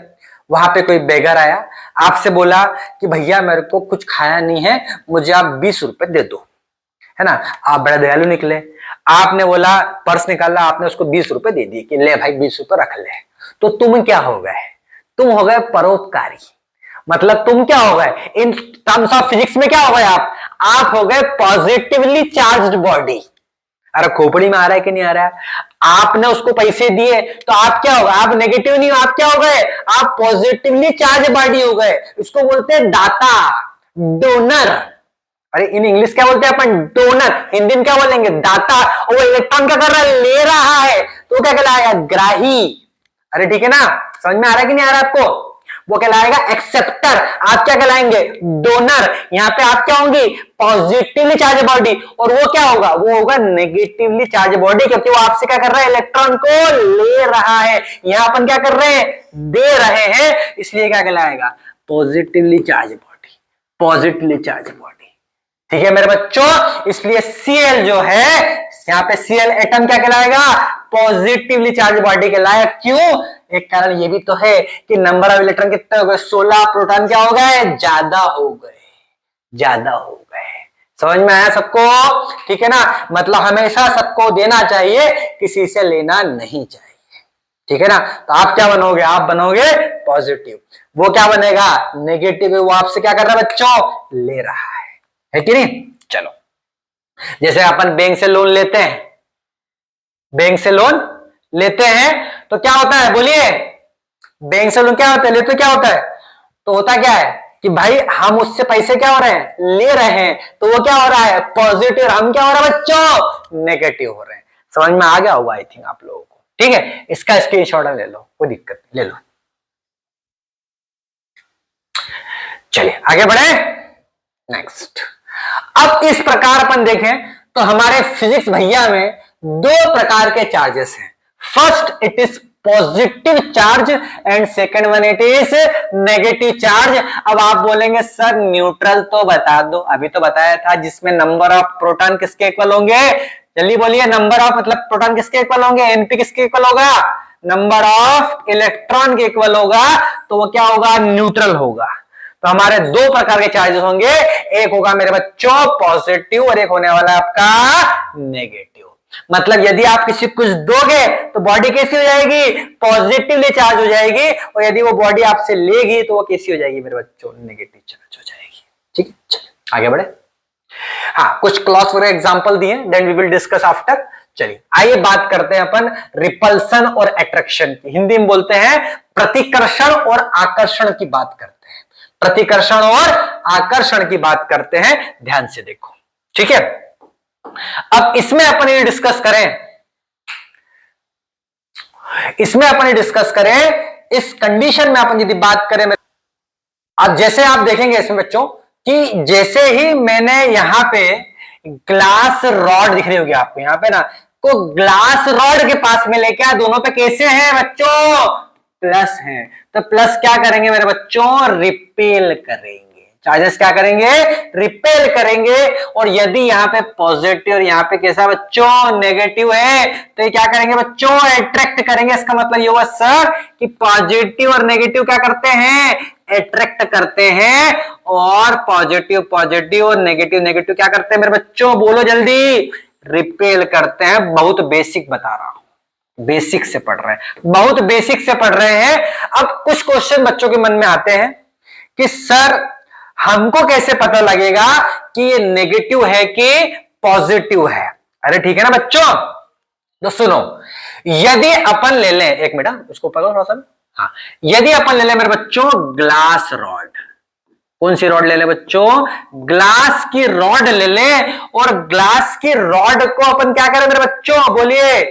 वहां पे कोई बेगर आया, आपसे बोला कि भैया मेरे को कुछ खाया नहीं है, मुझे आप 20 रुपए दे दो, है ना। आप बड़ा दयालु निकले, आपने बोला, पर्स निकाला, आपने उसको 20 रुपए दे दिए कि ले भाई 20 रुपए रख ले। तो तुम क्या हो गए, तुम हो गए परोपकारी। मतलब तुम क्या हो गए, इन टर्म्स ऑफ फिजिक्स में क्या हो गए आप हो गए पॉजिटिवली चार्ज्ड बॉडी। अरे खोपड़ी में आ रहा है कि नहीं आ रहा है, आपने उसको पैसे दिए तो आप क्या होगा, आप नेगेटिव नहीं हो, आप क्या हो गए, आप पॉजिटिवली चार्ज बॉडी हो गए। इसको बोलते हैं दाता, डोनर। अरे इन इंग्लिश क्या बोलते हैं अपन, डोनर, हिंदी में क्या बोलेंगे, दाता। और वो इलेक्ट्रॉन क्या कर रहा है, ले रहा है, तो क्या कहलाएगा, ग्राही। अरे ठीक है ना, समझ में आ रहा है कि नहीं आ रहा है आपको, वो कहलाएगा एक्सेप्टर, आप क्या कहलाएंगे, डोनर। यहां पे आप क्या होंगी, पॉजिटिवली चार्ज बॉडी, और वो क्या होगा, वो होगा नेगेटिवली चार्ज बॉडी, क्योंकि वो आपसे क्या कर रहा है, इलेक्ट्रॉन को ले रहा है। यहां अपन क्या कर रहे हैं, दे रहे हैं, इसलिए क्या कहलाएगा, positively charge body, positively charge body. ठीक है मेरे बच्चों, इसलिए Cl जो है, यहां पे Cl एटम क्या कहलाएगा, पॉजिटिवली चार्ज बॉडी कहलाएगा। क्यों, एक कारण ये भी तो है कि नंबर ऑफ इलेक्ट्रॉन कितने हो गए, 16, प्रोटॉन क्या हो गए, ज्यादा हो गए, ज्यादा हो गए। समझ में आया सबको, ठीक है ना। मतलब हमेशा सबको देना चाहिए, किसी से लेना नहीं चाहिए, ठीक है ना। तो आप क्या बनोगे, आप बनोगे पॉजिटिव, वो क्या बनेगा, नेगेटिव। वो आपसे क्या कर रहा है बच्चों, ले रहा है कि नहीं। चलो, जैसे अपन बैंक से लोन लेते हैं, बैंक से लोन लेते हैं तो क्या होता है, बोलिए, बैंक से लोन क्या होता है, लेते क्या होता है, तो होता क्या है कि भाई हम उससे पैसे क्या हो रहे हैं, ले रहे हैं, तो वो क्या हो रहा है, पॉजिटिव। हम क्या हो रहा है बच्चों, नेगेटिव हो रहे हैं। समझ में आ गया होगा आई थिंक आप लोगों को, ठीक है। इसका स्क्रीनशॉट ले लो, कोई दिक्कत नहीं, ले लो। चलिए आगे बढ़े, नेक्स्ट। अब इस प्रकार अपन देखें तो हमारे फिजिक्स भैया में दो प्रकार के चार्जेस हैं। First it is positive charge and second one it is negative charge. अब आप बोलेंगे सर न्यूट्रल तो बता दो, अभी तो बताया था, जिसमें नंबर ऑफ प्रोटॉन किसके इक्वल होंगे, जल्दी बोलिए, नंबर ऑफ मतलब प्रोटॉन किसके इक्वल होंगे, एनपी किसके इक्वल होगा, नंबर ऑफ इलेक्ट्रॉन के इक्वल होगा, तो वो क्या होगा, न्यूट्रल होगा। तो हमारे दो प्रकार के चार्जेस होंगे, एक होगा मेरे बच्चों पॉजिटिव और एक होने वाला आपका नेगेटिव। मतलब यदि आप किसी कुछ दोगे तो बॉडी कैसी हो जाएगी, पॉजिटिवली चार्ज हो जाएगी, और यदि वो बॉडी आपसे लेगी तो वो कैसी हो जाएगी मेरे बच्चों, नेगेटिव चार्ज हो जाएगी। ठीक है, चलिए आगे बढ़े। हाँ, कुछ क्लॉज वगैरह एग्जांपल दिए, then we will discuss after. चलिए आइए बात करते हैं अपन रिपल्सन और अट्रैक्शन की। हिंदी में बोलते हैं प्रतिकर्षण और आकर्षण की बात करते हैं, प्रतिकर्षण और आकर्षण की बात करते हैं, ध्यान से देखो, ठीक है। अब इसमें अपन ये डिस्कस करें, इसमें अपन ये डिस्कस करें, इस कंडीशन में अपन यदि बात करें, अब जैसे आप देखेंगे इसमें बच्चों कि जैसे ही मैंने यहां पे ग्लास रॉड दिख रही होगी आपको यहां पे ना, तो ग्लास रॉड के पास में लेके दोनों पे कैसे हैं बच्चों, प्लस हैं, तो प्लस क्या करेंगे मेरे बच्चों, रिपेल करेंगे, चार्जेस क्या करेंगे, रिपेल करेंगे। और यदि यहाँ पे पॉजिटिव और यहाँ पे कैसा बच्चों, नेगेटिव है, तो ये क्या करेंगे बच्चों, अट्रैक्ट करेंगे। इसका मतलब ये हुआ सर कि पॉजिटिव और नेगेटिव क्या करते हैं, अट्रैक्ट करते हैं, और पॉजिटिव पॉजिटिव और नेगेटिव नेगेटिव क्या करते हैं मेरे बच्चों, बोलो जल्दी, रिपेल करते हैं। बहुत बेसिक बता रहा हूं, बेसिक से पढ़ रहे हैं, बहुत बेसिक से पढ़ रहे हैं। अब कुछ क्वेश्चन बच्चों के मन में आते हैं कि सर हमको कैसे पता लगेगा कि ये नेगेटिव है कि पॉजिटिव है। अरे ठीक है ना बच्चों, तो सुनो, यदि अपन ले लें, एक मिनट उसको पकड़ो थोड़ा सा, हाँ, यदि अपन ले ले मेरे बच्चों ग्लास रॉड, कौन सी रॉड ले ले बच्चों, ग्लास की रॉड ले ले, और ग्लास की रॉड को अपन क्या करें मेरे बच्चों, बोलिए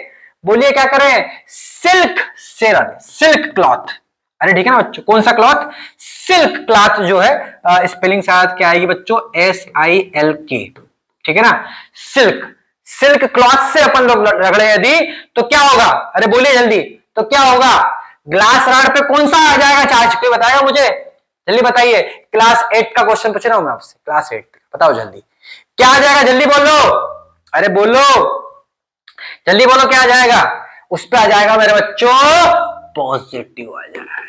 बोलिए क्या करें, सिल्क से रखें, सिल्क क्लॉथ। अरे ठीक है ना बच्चों, कौन सा क्लॉथ, सिल्क क्लॉथ जो है स्पेलिंग साथ क्या आएगी बच्चों, SILK, ठीक है ना, सिल्क, सिल्क क्लॉथ से अपन लोग रगड़े यदि तो क्या होगा, अरे बोलिए जल्दी, तो क्या होगा, ग्लास रॉड पे कौन सा आ जाएगा चार्ज, कोई बताएगा मुझे, जल्दी बताइए, क्लास 8 का क्वेश्चन पूछ रहा हूं मैं आपसे, क्लास 8 बताओ जल्दी, क्या आ जाएगा, जल्दी बोलो, अरे बोलो जल्दी बोलो, क्या आ जाएगा, उस पर आ जाएगा मेरे बच्चों, पॉजिटिव आ जाएगा,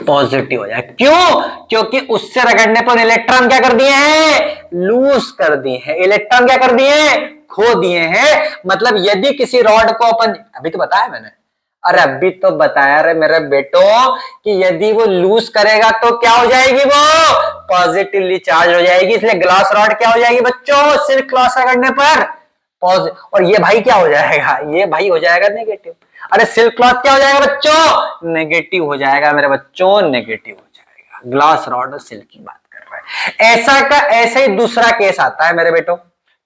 पॉजिटिव हो जाएगा, क्यों, क्योंकि उससे रगड़ने पर इलेक्ट्रॉन क्या कर दिए हैं, लूज कर दिए हैं, इलेक्ट्रॉन क्या कर दिए हैं, खो दिए हैं। मतलब यदि किसी रॉड को अपन, अभी तो बताया मैंने, अरे अभी तो बताया रे मेरे बेटों कि यदि वो लूज करेगा तो क्या हो जाएगी, वो पॉजिटिवली चार्ज हो जाएगी, इसलिए ग्लास रॉड क्या हो जाएगी बच्चों, सिर्फ क्लॉस रगड़ने पर पॉजिटिव, और ये भाई क्या हो जाएगा, ये भाई हो जाएगा नेगेटिव। अरे सिल्क क्लॉथ क्या हो जाएगा बच्चों, नेगेटिव हो जाएगा मेरे बच्चों, नेगेटिव हो जाएगा, ग्लास रॉड और सिल्क की बात कर रहे हैं। ऐसा का ऐसे ही दूसरा केस आता है मेरे बेटों,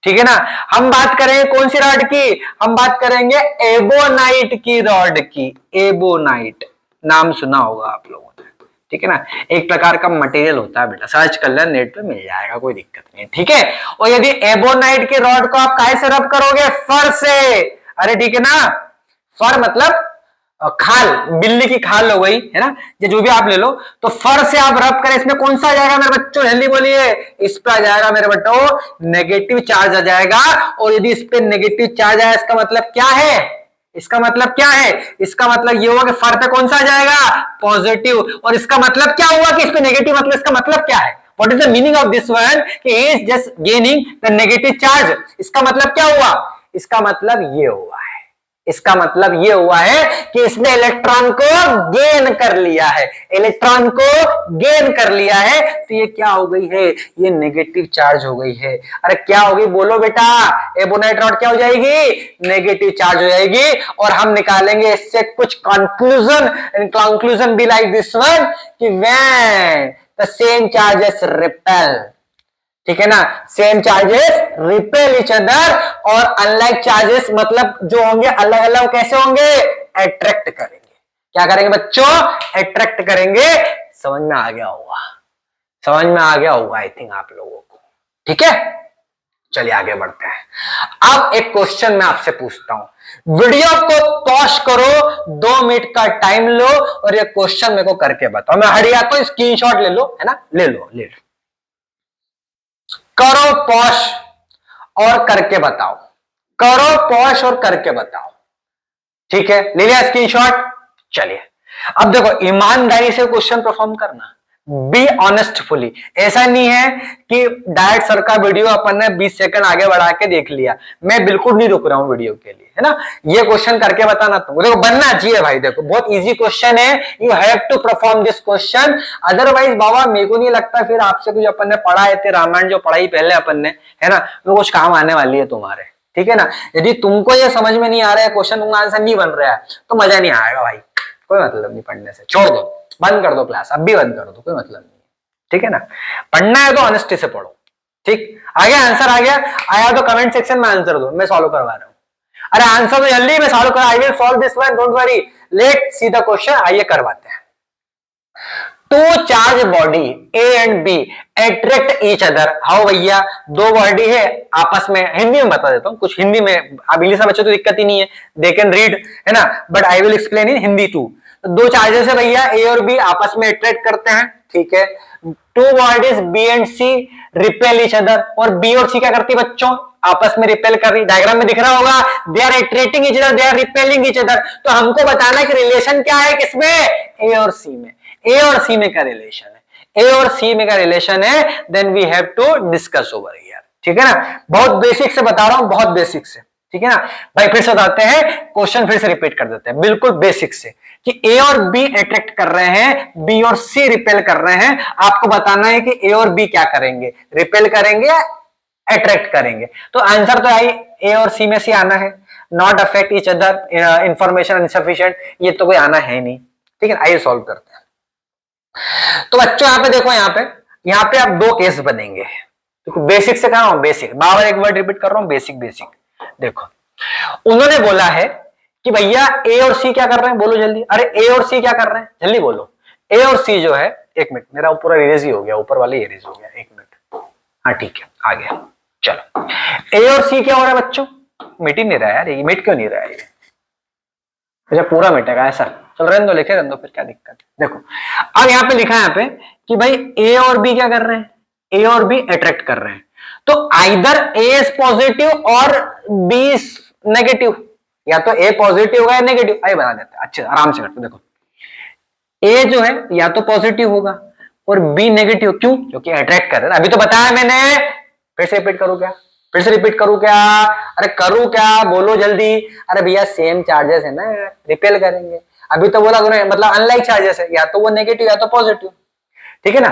ठीक है ना, हम बात करेंगे कौन सी रॉड की, हम बात करेंगे एबोनाइट की रॉड की, एबोनाइट नाम सुना होगा आप लोगों ने, ठीक है ना, एक प्रकार का मटेरियल होता है बेटा, सर्च कर लेना नेट पे मिल जाएगा, कोई दिक्कत नहीं, ठीक है। और यदि एबोनाइट की रॉड को आप काहे से रब करोगे, फर से, अरे ठीक है ना, फर मतलब खाल, बिल्ली की खाल हो गई है ना, ये जो भी आप ले लो, तो फर से आप रब करें, इसमें कौन सा आ जाएगा मेरे बच्चों, जल्दी बोलिए, इस पे आ जाएगा मेरे बच्चों नेगेटिव चार्ज आ जाएगा, और यदि इस पे नेगेटिव चार्ज आया इसका मतलब क्या है, इसका मतलब क्या है, इसका मतलब ये होगा कि फर पे कौन सा आ जाएगा, पॉजिटिव, और इसका मतलब क्या हुआ कि इस पे नेगेटिव, मतलब इसका मतलब क्या है, what is the meaning of this one, कि he is just gaining the negative charge, इसका मतलब क्या हुआ, इसका मतलब ये हुआ है, इसका मतलब ये हुआ है कि इसने इलेक्ट्रॉन को गेन कर लिया है, इलेक्ट्रॉन को गेन कर लिया है, तो ये क्या हो गई है, ये नेगेटिव चार्ज हो गई है। अरे क्या होगी बोलो बेटा, एबोनाइट रॉड क्या हो जाएगी, नेगेटिव चार्ज हो जाएगी, और हम निकालेंगे इससे कुछ conclusion, and conclusion be like this one, कि when the same charges repel, ठीक है ना, same charges repel each other, और अनलाइक चार्जेस मतलब जो होंगे अलग अलग, कैसे होंगे, अट्रैक्ट करेंगे, क्या करेंगे बच्चों, अट्रैक्ट करेंगे, समझ में आ गया होगा, समझ में आ गया होगा आई थिंक आप लोगों को, ठीक है। चलिए आगे बढ़ते हैं। अब एक क्वेश्चन मैं आपसे पूछता हूं, वीडियो को पॉज करो, 2 मिनट का टाइम लो, और ये क्वेश्चन मेरे को करके बताओ, मैं हड़िया को स्क्रीनशॉट ले लो, है ना, ले लो, ले लो, करो पॉज और करके बताओ, करो पॉज और करके बताओ, ठीक है, ले लिया स्क्रीनशॉट। चलिए अब देखो, ईमानदारी से क्वेश्चन परफॉर्म करना, बी ऑनेस्टफुली, ऐसा नहीं है कि डायरेक्ट सर का वीडियो अपन ने 20 सेकंड आगे बढ़ा के देख लिया, मैं बिल्कुल नहीं रुक रहा हूं वीडियो के लिए, है ना, ये क्वेश्चन करके बताना, तुमको देखो बनना चाहिए भाई, देखो बहुत इजी क्वेश्चन है, you have to perform this question, otherwise बाबा मेरे को नहीं लगता फिर आपसे कुछ अपन ने पढ़ा है, रामायण जो पढ़ाई पहले अपन ने, है ना, वो कुछ काम आने वाली है तुम्हारे, ठीक है ना। यदि तुमको ये समझ में नहीं आ रहा है क्वेश्चन, तुमका आंसर नहीं बन रहा है, तो मजा नहीं आएगा भाई, कोई मतलब नहीं पढ़ने से, छोड़ दो, बंद कर दो क्लास, अब भी बंद कर दो, कोई मतलब नहीं, ठीक है ना, पढ़ना है तो ऑनेस्टी से पढ़ो, ठीक, आ गया आंसर, आ गया, आया तो कमेंट सेक्शन में आंसर दो, मैं सॉल्व करवा रहा हूं, अरे आंसर तो जल्दी, मैं सॉल्व कर, I will solve this one, don't worry, let see the question, आइए करवाते हैं। Two charge body A and B attract each other, how भैया, दो बॉडी है आपस में, हिंदी में बता देता हूँ कुछ, हिंदी में, आप इंग्लिश में बच्चों तो दिक्कत ही नहीं है, दे कैन रीड, है ना, but I will explain in Hindi too. दो चार्जेस है भैया, ए और बी आपस में अट्रैक्ट करते हैं, ठीक है, two bodies B and C repel each other, और बी और सी क्या करती है बच्चों, आपस में रिपेल कर रही, डायग्राम में दिख रहा होगा, they are attracting each other, they are repelling each other, तो हमको बताना है कि रिलेशन क्या है किसमें, ए और सी में, ए और सी में का रिलेशन है, ए और सी में का रिलेशन है, then we have to discuss over here, ठीक है ना, बहुत बेसिक से बता रहा हूं, बहुत बेसिक से, ठीक है ना भाई, फिर से बताते हैं क्वेश्चन, फिर से रिपीट कर देते हैं, बिल्कुल बेसिक से, कि ए और बी अट्रैक्ट कर रहे हैं, बी और सी रिपेल कर रहे हैं, आपको बताना है कि ए और बी क्या करेंगे, रिपेल करेंगे, अट्रैक्ट करेंगे, तो आंसर तो आई ए और सी में से आना है, not affect each other, information insufficient, ये तो कोई आना है नहीं, ठीक है, आइए सॉल्व करते हैं। तो बच्चों यहाँ पे देखो, यहाँ पे आप दो केस बनेंगे। देखो बेसिक से कहा हूं, बेसिक, बार एक वर्ड रिपीट कर रहा हूं, बेसिक बेसिक। देखो उन्होंने बोला है कि भैया ए और सी क्या कर रहे हैं, बोलो जल्दी। अरे ए और सी क्या कर रहे हैं, जल्दी बोलो। ए और सी जो है, एक मिनट, मेरा पूरा इरेज ही हो गया, ऊपर वाले इरेज हो गया, एक मिनट। हाँ ठीक है, आ गया। चलो ए और सी क्या हो रहा है बच्चों, मिट ही नहीं रहा है यार, ये मिट क्यों नहीं रहा है ये? अच्छा पूरा मिटेगा ऐसा, चल रहने दो, लिखे रहने दो, फिर क्या दिक्कत है। देखो अब यहाँ पे लिखा है यहाँ पे कि भाई ए और बी क्या कर रहे हैं, ए और बी अट्रैक्ट कर रहे हैं। तो आइदर ए इज पॉजिटिव और बी इज नेगेटिव, या तो ए पॉजिटिव होगा या नेगेटिव। आइए बना देते हैं, अच्छे आराम से करते। देखो ए जो है या तो पॉजिटिव होगा और बी नेगेटिव, क्यों? क्योंकि अट्रैक्ट कर रहे हैं। अभी तो बताया मैंने, फिर से रिपीट करूं क्या, फिर से रिपीट करूं क्या? अरे करूं क्या, बोलो जल्दी। अरे भैया सेम चार्जेस है ना, रिपेल करेंगे। अभी तो बोला मतलब अनलाइक चार्जेस है, या तो वो नेगेटिव या तो पॉजिटिव, ठीक है ना।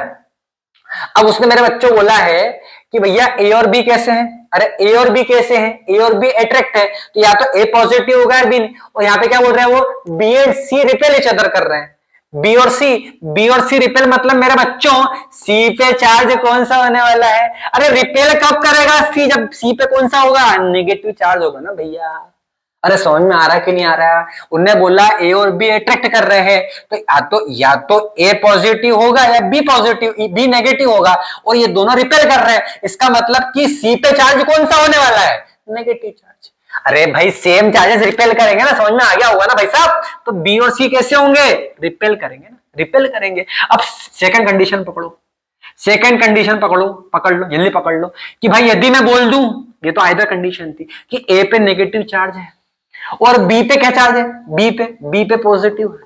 अब उसने मेरे बच्चों बोला है कि भैया ए और बी कैसे हैं। अरे ए और बी कैसे हैं, ए और बी अट्रैक्ट है, तो या तो ए पॉजिटिव होगा या बी। और यहाँ पे क्या बोल रहे हैं वो, B and C repel each other कर रहे हैं। बी और सी रिपेल मतलब मेरे बच्चों सी पे चार्ज कौन सा होने वाला है? अरे रिपेल कब करेगा सी, जब सी पे कौन सा होगा, नेगेटिव चार्ज होगा ना भैया। अरे समझ में आ रहा है कि नहीं आ रहा है? उनने बोला ए और बी अट्रैक्ट कर रहे हैं, तो या तो ए पॉजिटिव होगा या बी पॉजिटिव, बी नेगेटिव होगा, और ये दोनों रिपेल कर रहे हैं। इसका मतलब कि सी पे चार्ज कौन सा होने वाला है, नेगेटिव चार्ज। अरे भाई सेम चार्जेस रिपेल करेंगे ना, समझ में आ गया होगा ना भाई साहब। तो बी और सी कैसे होंगे, रिपेल करेंगे ना, रिपेल करेंगे। अब सेकंड कंडीशन पकड़ो, सेकंड कंडीशन पकड़ लो जल्दी पकड़ लो, कि भाई यदि मैं बोल दूं, ये तो आइदर कंडीशन थी कि ए पे नेगेटिव चार्ज है और बी पे क्या चार्ज है, बी पे पॉजिटिव है,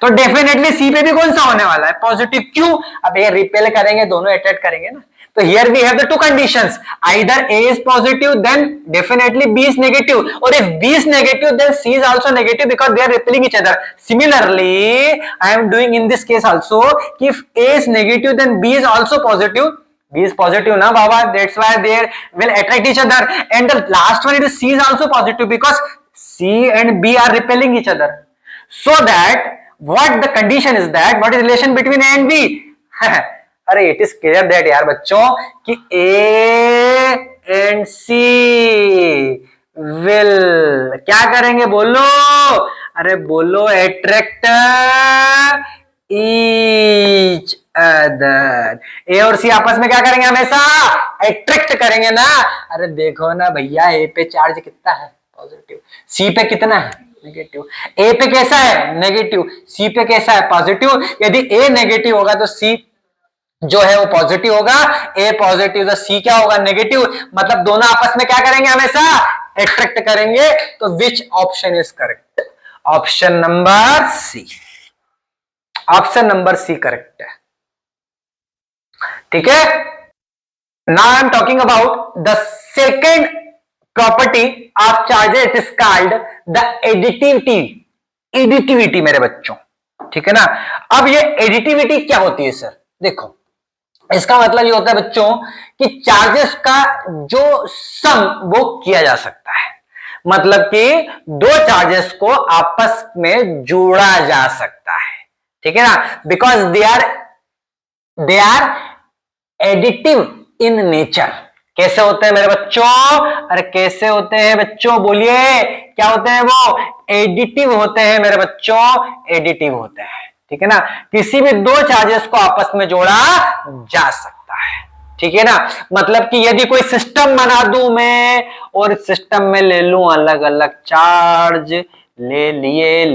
तो डेफिनेटली सी पे भी कौन सा होने वाला है, पॉजिटिव। क्यों? अब ये रिपेल करेंगे, दोनों अट्रैक्ट करेंगे ना। तो here we have the two conditions, either A is positive then definitely B is negative, और if B is negative then C is also negative because they are repelling each other. Similarly I am doing in this case also कि if A is negative then B is also positive, B is positive now Baba, that's why they will attract each other, and the last one it is C is also positive because C and B are repelling each other, so that what the condition is that what is relation between A and B? अरे it is clear that यार बच्चों कि A and C will क्या करेंगे बोलो, अरे बोलो attract each other. ए और सी आपस में क्या करेंगे, हमेशा अट्रैक्ट करेंगे ना। अरे देखो ना भैया, ए पे चार्ज कितना है, पॉजिटिव, सी पे कितना है, नेगेटिव। ए पे कैसा है, नेगेटिव, सी पे कैसा है, पॉजिटिव। यदि ए नेगेटिव होगा तो सी जो है वो पॉजिटिव होगा, ए पॉजिटिव तो सी क्या होगा, नेगेटिव। मतलब दोनों आपस में क्या करेंगे, हमेशा अट्रैक्ट करेंगे। तो which option is correct, option number C, option number C correct है, ठीक है। Now I am talking about the second property of charges, it is called the additivity, additivity मेरे बच्चों, ठीक है ना। अब ये एडिटिविटी क्या होती है सर, देखो इसका मतलब ये होता है बच्चों कि चार्जेस का जो सम वो किया जा सकता है, मतलब कि दो चार्जेस को आपस में जोड़ा जा सकता है, ठीक है ना, because they are additive in nature. कैसे होते हैं मेरे बच्चों, अरे कैसे होते हैं बच्चों, बोलिए क्या होते हैं वो, एडिटिव होते हैं मेरे बच्चों, एडिटिव होते हैं, ठीक है ना। किसी भी दो चार्जेस को आपस में जोड़ा जा सकता है, ठीक है ना। मतलब कि यदि कोई सिस्टम बना दूं मैं और इस सिस्टम में ले लूं अलग अलग चार्ज, ले लिए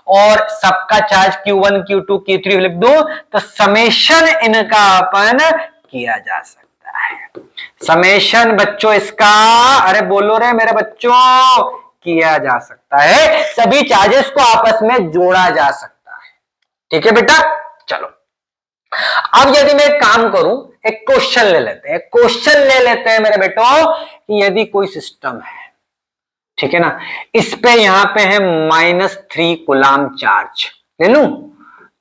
और सबका चार्ज Q1 Q2 Q3 लिख दो, तो समेशन इनका अपन किया जा सकता है। समेशन बच्चों इसका, अरे बोलो रे मेरे बच्चों, किया जा सकता है, सभी चार्जेस को आपस में जोड़ा जा सकता है, ठीक है बेटा। चलो अब यदि मैं एक काम करूं, एक क्वेश्चन ले लेते हैं, क्वेश्चन ले लेते हैं मेरे बेटों कि यदि कोई सिस्टम है, ठीक है ना, इस पे यहां पे है -3 कूलाम चार्ज, ले लूं,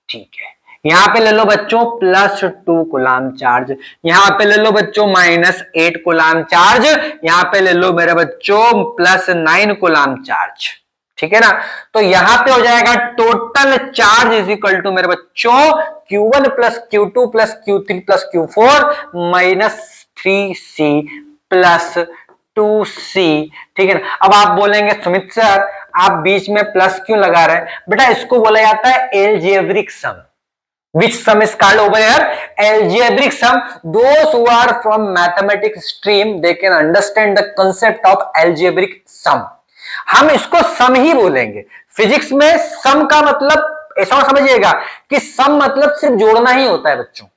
ठीक है। यहां पे ले लो बच्चों +2 कूलाम चार्ज, यहां पे ले लो बच्चों -8 कूलाम चार्ज, यहां पे ले लो मेरे बच्चों +9 कूलाम चार्ज, ठीक है ना। तो यहां पे हो जाएगा total charge is equal to मेरे बच्चों Q1 plus Q2 plus Q3 plus Q4 minus 3C plus 2C। ठीक है ना। अब आप बोलेंगे सुमित सर आप बीच में प्लस क्यों लगा रहे हैं? बेटा इसको बोला जाता है algebraic sum. Which sum is called over here? Algebraic sum. Those who are from mathematics stream, they can understand the concept of algebraic sum. हम इसको सम ही बोलेंगे। फिजिक्स में सम का मतलब ऐसा समझिएगा कि सम मतलब सिर्फ जोड़ना ही होता है बच्चों।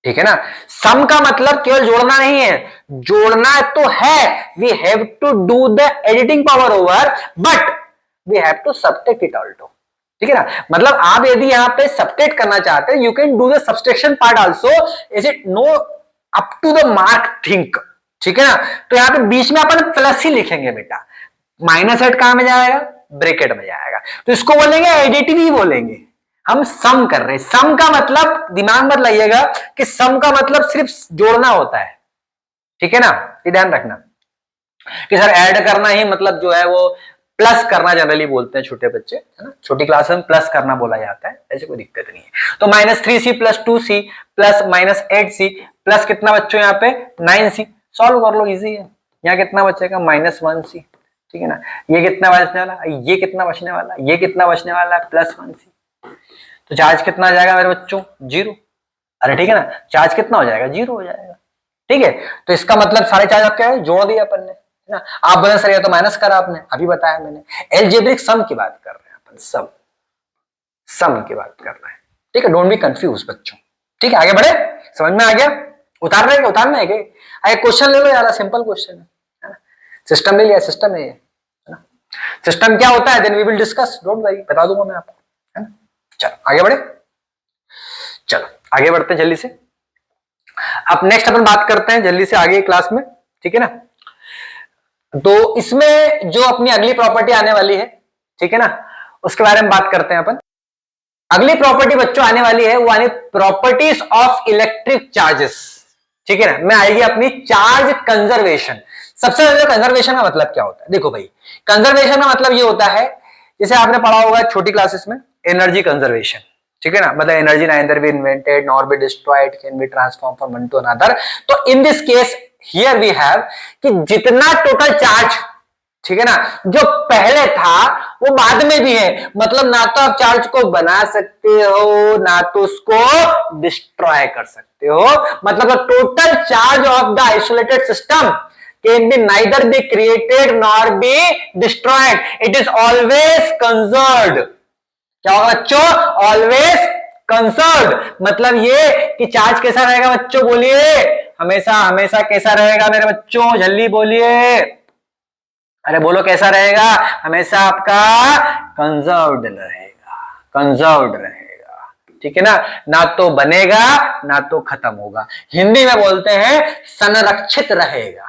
ठीक है ना। सम का मतलब केवल जोड़ना नहीं है, जोड़ना तो है, we have to do the editing power over, but we have to subtract it also. ठीक है ना। मतलब आप यदि यहां पे सब्ट्रैक्ट करना चाहते हैं, you can do the subtraction part also, is it no up to the mark think. ठीक है ना। तो यहां पे बीच में अपन प्लस ही लिखेंगे बेटा, माइनस हेड कहां में जाएगा? ब्रैकेट में जाएगा। तो इसको बोलेंगे एडिटिव ही बोलेंगे। हम सम कर रहे हैं। सम का मतलब दिमाग मत लाइएगा कि सम का मतलब सिर्फ जोड़ना होता है। ठीक है ना, ये ध्यान रखना कि सर ऐड करना ही मतलब जो है वो प्लस करना जनरली बोलते हैं छोटे बच्चे, है ना। छोटी क्लास में प्लस करना बोला जाता है, ऐसे कोई दिक्कत नहीं है। तो minus 3C plus 2C plus minus 8C plus कितना बच्चों यहाँ पे 9C। सॉल्व कर लो, इजी है। यहाँ कितना बचेगा? Minus 1C। ठीक है ना। ये कितना बचने वाला? ये कितना बचने वाला? ये कितना बचने वाला है? Plus 1C। तो चार्ज कितना आ जाएगा मेरे बच्चों? 0। अरे ठीक है ना, चार्ज कितना हो जाएगा? 0 हो जाएगा। ठीक है। तो इसका मतलब सारे चार्ज आप क्या है जोड़ दिया अपन ने, है ना। आप बोले सर ये तो माइनस करा आपने, अभी बताया मैंने। एल्जेब्रिक सम की बात कर रहे हैं अपन, सम की बात कर रहे हैं। ठीक है, डोंट बी कंफ्यूज बच्चों। ठीक है, आगे बढ़े। समझ में आ गया? उतारना है क्या? क्वेश्चन ले लो यार, सिंपल क्वेश्चन है ना। सिस्टम ले लिया, सिस्टम है ये, है ना। सिस्टम क्या होता है then we will discuss, don't worry, बता दूंगा मैं आपको, है ना। चलो आगे बढ़े, चलो आगे बढ़ते हैं जल्दी से। अब नेक्स्ट अपन बात करते हैं जल्दी से आगे क्लास में। ठीक है ना। तो इसमें जो अपनी अगली प्रॉपर्टी आने वाली है, ठीक है ना, उसके बारे में बात करते हैं अपन। अगली प्रॉपर्टी बच्चों आने वाली है, वो आने प्रॉपर्टीज ऑफ इलेक्ट्रिक चार्जेस। ठीक है ना। मैं आएगी अपनी चार्ज कंजर्वेशन। सबसे पहले कंजर्वेशन का मतलब क्या होता है? देखो भाई, कंजर्वेशन का मतलब ये होता है, जैसे आपने पढ़ा होगा छोटी क्लासेस में, एनर्जी कंजर्वेशन। ठीक है ना। मतलब energy neither be invented nor be destroyed, can be transform from one to another. तो in this case here we have कि जितना टोटल चार्ज, ठीक है ना, जो पहले था वो बाद में भी है। मतलब ना तो आप चार्ज को बना सकते हो, ना तो उसको डिस्ट्रॉय कर सकते हो। मतलब total charge of the isolated system can be neither be created nor be destroyed, it is always conserved. क्या होगा बच्चों? Always conserved. मतलब ये कि चार्ज कैसा रहेगा बच्चों? बोलिए, हमेशा हमेशा कैसा रहेगा मेरे बच्चों? जल्दी बोलिए, अरे बोलो कैसा रहेगा? हमेशा आपका कंजर्व्ड रहेगा, कंजर्व्ड रहेगा। ठीक है ना। ना तो बनेगा ना तो खत्म होगा। हिंदी में बोलते हैं संरक्षित रहेगा,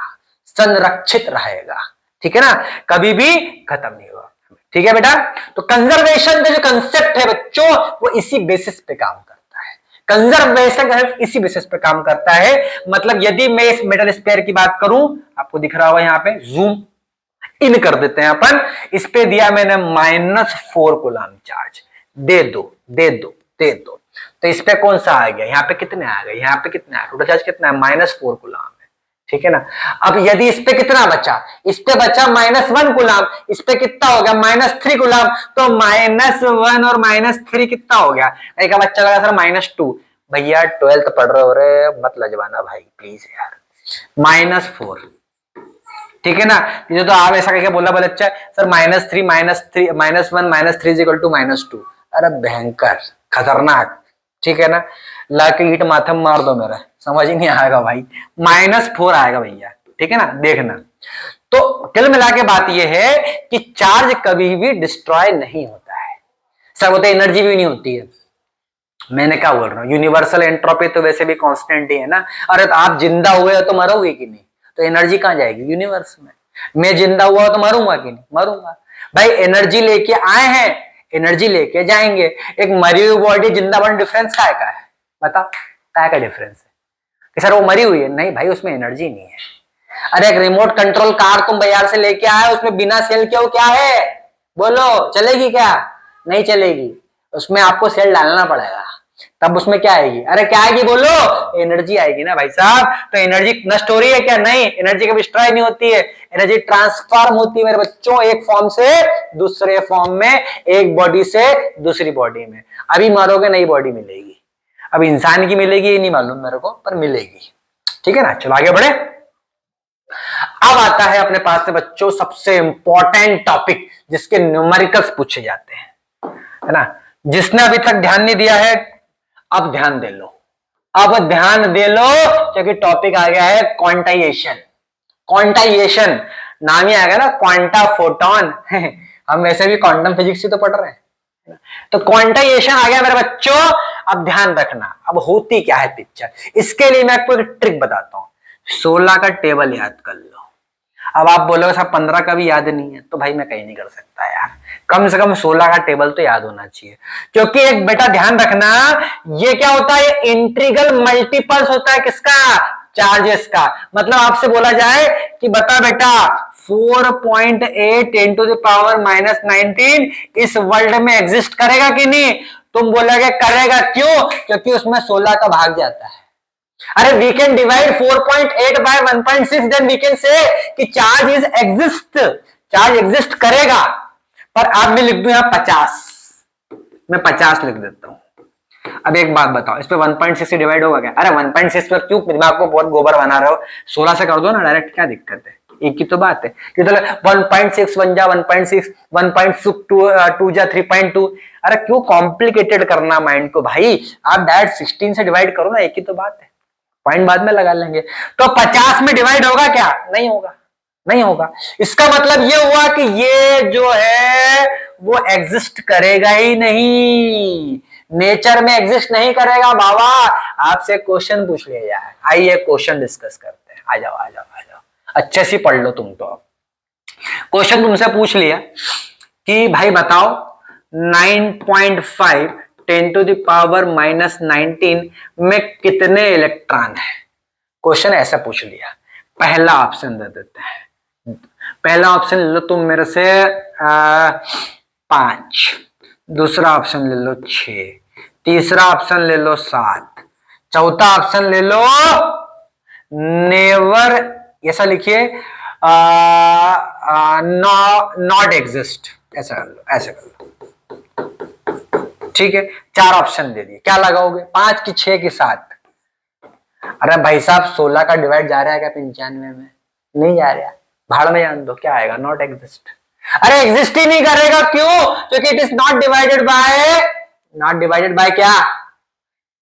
संरक्षित रहेगा। ठीक है ना, कभी भी खत्म नहीं होगा। ठीक है बेटा। तो कंजर्वेशन का जो कंसेप्ट है बच्चों, वो इसी बेसिस पे काम करता है। कंजर्वेशन इसी बेसिस पे काम करता है। मतलब यदि मैं इस मेटल स्फीयर की बात करूं, आपको दिख रहा होगा यहां पे, जूम इन कर देते हैं अपन। इस पे दिया मैंने -4 कूलम चार्ज, दे दो दे दो दे दो। तो इस पे कौन सा आ गया? यहाँ पे कितने आ गए? यहाँ पे कितना है? टोटल चार्ज कितना है? -4 कूलम है। ठीक है ना। अब यदि इस पे कितना बचा? इस पे बचा -1 कूलम, इस पे कितना हो गया? -3 कूलम। तो -1 और -3 कितना हो गया? एक बच्चा लगा सर -2। भैया 12th पढ़ रहे हो रे, मत लजवाना भाई प्लीज यार। -4, ठीक है ना। ये तो आप ऐसा करके बोला बच्चा सर -3 -1 -3 इक्वल टू -2। अरे भयंकर खतरनाक। ठीक है ना। लाके ईट माथे में मार दो मेरा, समझ ही नहीं आएगा भाई। -4 आएगा भैया। ठीक है ना, देखना। तो कुल मिला के बात यह है कि चार्ज कभी भी डिस्ट्रॉय नहीं होता है। सर वो तो एनर्जी भी नहीं होती है। मैंने क्या बोल रहा हूँ, यूनिवर्सल एंट्रोपी तो वैसे भी कांस्टेंट ही है ना। अरे तो आप जिंदा हुए हो तो मरोगे कि नहीं? तो एनर्जी कहां जाएगी? यूनिवर्स में। मैं जिंदा हुआ तो मरूंगा कि नहीं? मरूंगा। भाई एनर्जी लेके आए हैं, एनर्जी लेके जाएंगे। एक मरी हुई बॉडी जिंदा बॉडी डिफरेंस क्या है? बता, क्या का डिफरेंस है? कि सर वो मरी हुई है, नहीं भाई उसमें एनर्जी नहीं है। अरे एक रिमोट कंट्रोल कार तुम बाजार से लेके आए, उसमें बिना सेल के वो क्या है? बोलो चलेगी क्या? नहीं चलेगी, उसमें आपको सेल डालना पड़ेगा, तब उसमें क्या आएगी? अरे क्या आएगी बोलो? एनर्जी आएगी ना भाई साहब। तो एनर्जी नष्ट हो रही है क्या? नहीं, एनर्जी कभी डिस्ट्रॉय नहीं होती है, एनर्जी ट्रांसफॉर्म होती है मेरे बच्चों, एक फॉर्म से दूसरे फॉर्म में, एक बॉडी से दूसरी बॉडी में। अभी मरोगे नई बॉडी मिलेगी, अब इंसान की मिलेगी ये नहीं मालूम मेरे को, पर मिलेगी। ठीक है ना, चलो आगे बढ़े। अब आता है अपने पास से बच्चों सबसे इंपॉर्टेंट टॉपिक जिसके न्यूमेरिकल्स पूछे जाते हैं, है ना। जिसने अभी तक ध्यान नहीं दिया है अब ध्यान दे लो, अब ध्यान दे लो, क्योंकि टॉपिक आ गया है क्वांटाइजेशन। क्वांटाइजेशन नाम ही आ गया ना, क्वांटा फोटोन हम वैसे भी क्वांटम फिजिक्स ही तो पढ़ रहे हैं, तो क्वांटाइजेशन आ गया मेरे बच्चों। अब ध्यान रखना, अब होती क्या है पिक्चर, इसके लिए मैं आपको एक ट्रिक बताता हूं। 16 का टेबल याद कर लो। अब आप बोलोगे साहब 15 का भी याद नहीं है, तो भाई मैं कहीं नहीं कर सकता यार, कम से कम 16 का टेबल तो याद होना चाहिए। क्योंकि एक बेटा ध्यान रखना, ये क्या होता है? ये इंटीग्रल मल्टीपल्स होता है किसका? चार्जेस का। मतलब आपसे बोला जाए कि बता बेटा 4.8 इंटू द पावर माइनस 19 इस वर्ल्ड में एग्जिस्ट करेगा कि नहीं? तुम बोलोगे करेगा, क्यों? क्योंकि उसमें 16 का भाग जाता है। अरे we can divide 4.8 by 1.6, then we can say कि charge is exist, charge exist करेगा। पर आप मैं लिख दूं यहां 50, मैं 50 लिख देता हूं। अब एक बात बताओ, इस पे 1.6 से डिवाइड होगा क्या? अरे 1.6 पर क्यों दिमाग को बहुत गोबर बना रहे हो, 16 से कर दो ना डायरेक्ट, क्या दिक्कत है? एक ही तो बात है कि तो 1.6 1 जा 1.6, 1.2 जा 3.2। अरे क्यों कॉम्प्लिकेटेड करना माइंड को भाई, आप डायरेक्ट 16 से डिवाइड करो ना, एक ही तो बात है, पॉइंट बाद में लगा लेंगे। तो 50 में डिवाइड होगा क्या? नहीं होगा, नहीं होगा। इसका मतलब ये हुआ कि ये जो है वो एग्जिस्ट करेगा ही नहीं, नेचर में एग्जिस्ट नहीं करेगा बाबा। आपसे क्वेश्चन पूछ लिया जाए, आइए क्वेश्चन डिस्कस करते हैं, आ जाओ आ जाओ आ जाओ, अच्छे से पढ़ लो तुम तो। अब क्वेश्चन तुमसे पूछ लिया कि भाई बताओ 9.5 10 टू द पावर माइनस 19 में कितने इलेक्ट्रॉन है? क्वेश्चन ऐसा पूछ लिया। पहला ऑप्शन दे देते हैं, पहला ऑप्शन ले लो तुम मेरे से 5, दूसरा ऑप्शन ले लो 6, तीसरा ऑप्शन ले लो 7, चौथा ऑप्शन ले लो नेवर, ऐसा लिखिए नॉट एग्जिस्ट, ऐसा कर लो, ऐसा कर लो। ठीक है, 4 ऑप्शन दे दिए, क्या लगाओगे? 5 की 6 की 7? अरे भाई साहब 16 का डिवाइड जा रहा है क्या 95 में? नहीं जा रहा, भाड़ में जान दो, क्या आएगा? Not exist. अरे एग्जिस्ट ही नहीं करेगा, क्यों? क्योंकि it is not divided by क्या?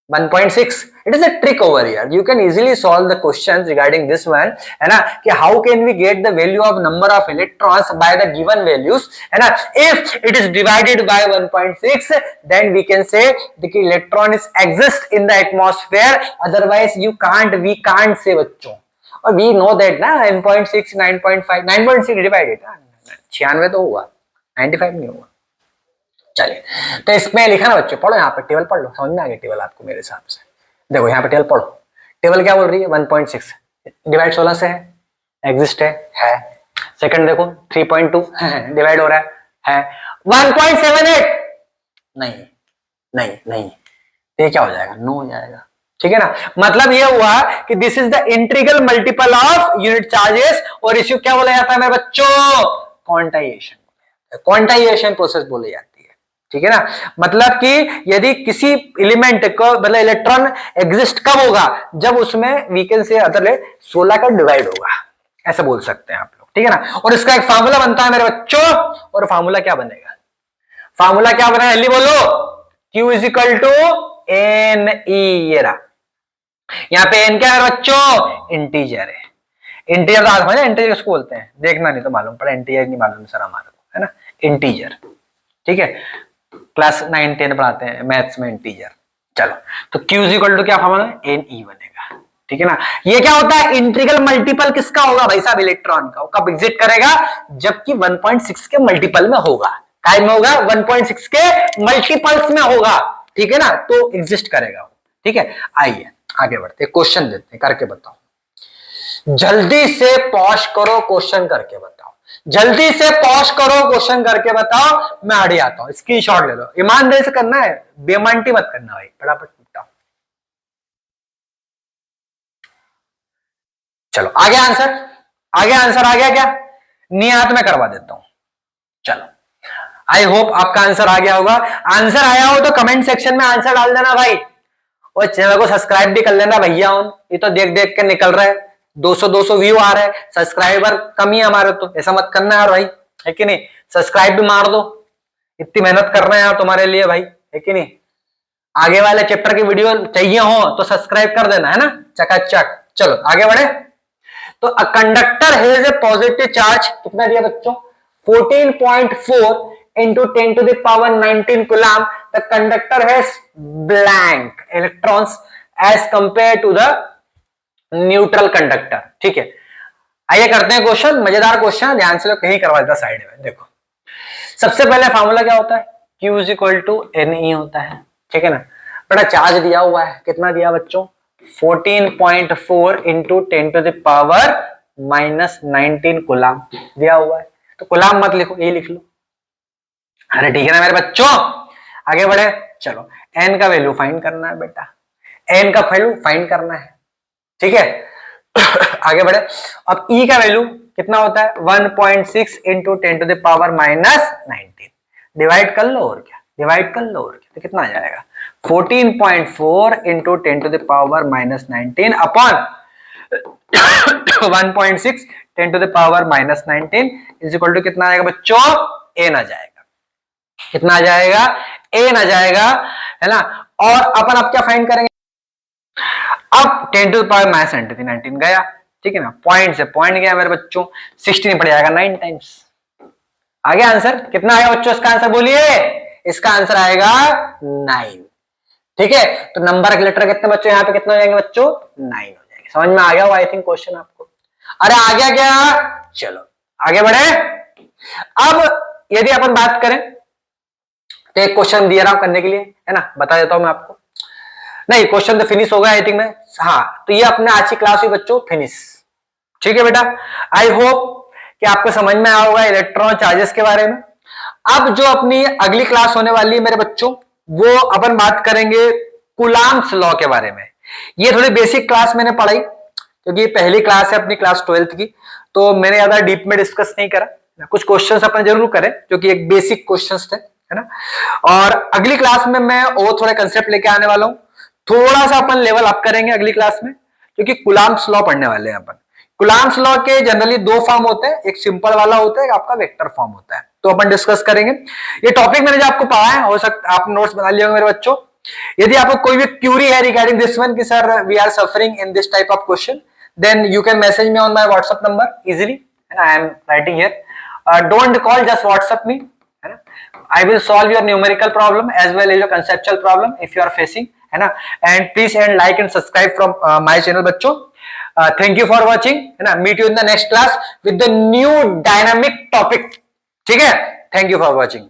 1.6। It is a trick over here. You can easily solve the questions regarding this one, है ना, कि how can we get the value of number of electrons by the given values, है ना? If it is divided by 1.6, then we can say the electron is exist in the atmosphere. Otherwise, we can't say बच्चों। और we know that ना 9.6 9.5 9.6 divided 96 तो हुआ, 95 नहीं हुआ। चलिए, तो इसमें लिखा ना बच्चों, पढ़ो यहाँ पे टेबल पढ़ लो, समझ में आ गया टेबल आपको मेरे हिसाब से। देखो यहाँ पे टेबल पढ़ो, टेबल क्या बोल रही है? 1.6 डिवाइड 16 से है, एग्जिस्ट है। सेकंड देखो 3.2 डिवाइड हो रहा है 1.78, नहीं नहीं नहीं, ये क्या हो जाएगा? नो हो जाएगा। ठीक है ना, मतलब ये हुआ कि this is the integral multiple of unit charges, और इसे क्या बोला जाता है मेरे बच्चों? क्वांटाइजेशन, क्वांटाइजेशन प्रोसेस बोली जाती है। ठीक है ना, मतलब कि यदि किसी एलिमेंट को, मतलब इलेक्ट्रॉन एग्जिस्ट कब होगा? जब उसमें वी कैन से अदर 16 का डिवाइड होगा, ऐसा बोल सकते हैं आप लोग। ठीक है ना, और इसका एक फार्मूला बनता है मेरे बच्चों, और फार्मूला क्या बनेगा? फार्मूला क्या बनेगा जल्दी बोलो? Q is equal to n e, ये रहा। यहाँ पे एन क्या है बच्चों? इंटीजर है। इंटीजर तो इंटीजर किसको बोलते हैं? देखना नहीं तो मालूम पड़ा, इंटीजर नहीं मालूम सर हमारे को, है ना, इंटीजर। ठीक है, क्लास 9 10 पढ़ाते हैं मैथ्स में इंटीजर। चलो, तो Q इज इक्वल टू क्या फार्मूला? एन ई बनेगा। ठीक है ना, ये क्या होता है? इंटीग्रल मल्टीपल किसका होगा भाई साहब? इलेक्ट्रॉन का। कब एग्जिस्ट करेगा? जबकि 1.6 के मल्टीपल में होगा। काय में होगा? 1.6 के मल्टीपल्स में होगा। ठीक है ना, तो एग्जिस्ट करेगा। ठीक है, आइए आगे बढ़ते, क्वेश्चन देते हैं, करके बताओ, जल्दी से पॉज करो, क्वेश्चन करके बताओ। जल्दी से पॉज करो, क्वेश्चन करके बताओ, मैं हट आता हूं, स्क्रीनशॉट ले लो, ईमानदारी से करना है, बेईमानती मत करना भाई, फटाफट बताओ। चलो आगे आंसर, आगे आंसर आ गया क्या? नहीं आया तो मैं करवा देता हूं। चलो आई होप आपका आंसर आ गया होगा। आंसर आया हो तो कमेंट सेक्शन में आंसर डाल देना भाई, और चैनल को सब्सक्राइब भी कर लेना भैया। ये तो देख देख के निकल रहा है, 200 व्यू आ रहा है, सब्सक्राइबर कम ही है हमारे, तो ऐसा मत करना यार भाई, है कि नहीं? सब्सक्राइब भी मार दो, इतनी मेहनत कर रहे हैं यार तुम्हारे लिए भाई, है कि नहीं? आगे वाले चैप्टर की वीडियो चाहिए हो तो सब्सक्राइब कर देना, है ना? चकाचक। चलो आगे बढ़े। तो a conductor has a positive charge, कितना दिया बच्चों? 14.4 into 10 to the power 19 coulomb. The conductor has blank electrons as compared to the neutral conductor. ठीक है, आइए करते हैं क्वेश्चन, मजेदार क्वेश्चन, ध्यान से कहीं करवा देता साइड में। देखो सबसे पहले फॉर्मूला क्या होता है? Q is equal to NE होता है, ठीक है ना? बड़ा चार्ज दिया हुआ है, कितना दिया बच्चों? 14.4 into 10 to the power minus 19 coulomb दिया हुआ है, तो कूलाम मत लिखो, ये लिख लो। अरे ठीक है ना मेरे बच्चों, आगे बढ़े। चलो n का वैल्यू फाइंड करना है बेटा, n का वैल्यू फाइंड करना है, ठीक है? आगे बढ़े। अब E का वैल्यू कितना होता है? 1.6 into 10 to the power minus 19, divide कर लो और क्या, डिवाइड कर लो और क्या, तो कितना आ जाएगा? 14.4 into 10 to the power minus 19 upon 1.6 10 to the power minus 19 is equal to कितना आएगा बच्चों? n आ जाएगा। कितना आ जाएगा? n आ जाएगा, है ना? और अपन अब क्या फाइंड करेंगे? अब 10 टू द पावर माइनस 19 गया, ठीक है ना? पॉइंट से पॉइंट गया मेरे बच्चों, 16 पड़ जाएगा 9 टाइम्स। आगे आंसर कितना आएगा बच्चों? इसका आंसर बोलिए, इसका आंसर आएगा 9, ठीक है? तो नंबर के लेटर कितने बच्चों यहाँ पे कितने हो जाएंगे बच्चों? 9 हो जाएंगे। समझ में आ गया हो आई थिंक क्वेश्चन आपको? अरे आ गया क्या? चलो आगे बढ़े। अब यदि अपन बात करें तो एक क्वेश्चन दिया रहा हूं करने के लिए, है ना? बता देता हूं मैं आपको। नहीं क्वेश्चन तो फिनिश हो गया आई थिंक में, हाँ, तो ये अपने आज की क्लास हुई बच्चों फिनिश, ठीक है बेटा? आई होप कि आपको समझ में आया होगा इलेक्ट्रॉन चार्जेस के बारे में। अब जो अपनी अगली क्लास होने वाली है मेरे बच्चों, वो अपन बात करेंगे कूलाम्स लॉ के बारे में। ये थोड़ी बेसिक क्लास मैंने पढ़ाई, क्योंकि ये पहली क्लास है अपनी क्लास 12th की, तो मैंने ज्यादा डीप में डिस्कस नहीं करा, कुछ क्वेश्चंस अपन जरूर करें जो कि एक बेसिक क्वेश्चंस थे, है ना? और अगली क्लास में मैं और थोड़े कंसेप्ट लेके आने वाला हूं, थोड़ा सा अपन लेवल अप करेंगे अगली क्लास में, क्योंकि कूलाम्स लॉ पढ़ने वाले हैं अपन। कूलाम्स लॉ के जनरली दो फॉर्म होते हैं, एक सिंपल वाला होता है, एक आपका वेक्टर फॉर्म होता है, तो अपन डिस्कस करेंगे। ये टॉपिक मैंने जो आपको पढ़ाया है, हो सकता आप नोट्स बना लिए होंगे मेरे बच्चों। यदि आपको कोई भी क्यूरी है रिगार्डिंग दिस वन कि sir we are suffering in this type of question, then you can message me on my WhatsApp number easily, I am writing here. Don't call, just WhatsApp me, है ना? I will solve your numerical problem as well as your conceptual problem if you are facing, है ना? And please and like and subscribe from my channel बच्चों। Thank you for watching, है ना? Meet you in the next class with the new dynamic topic, ठीक है? Thank you for watching.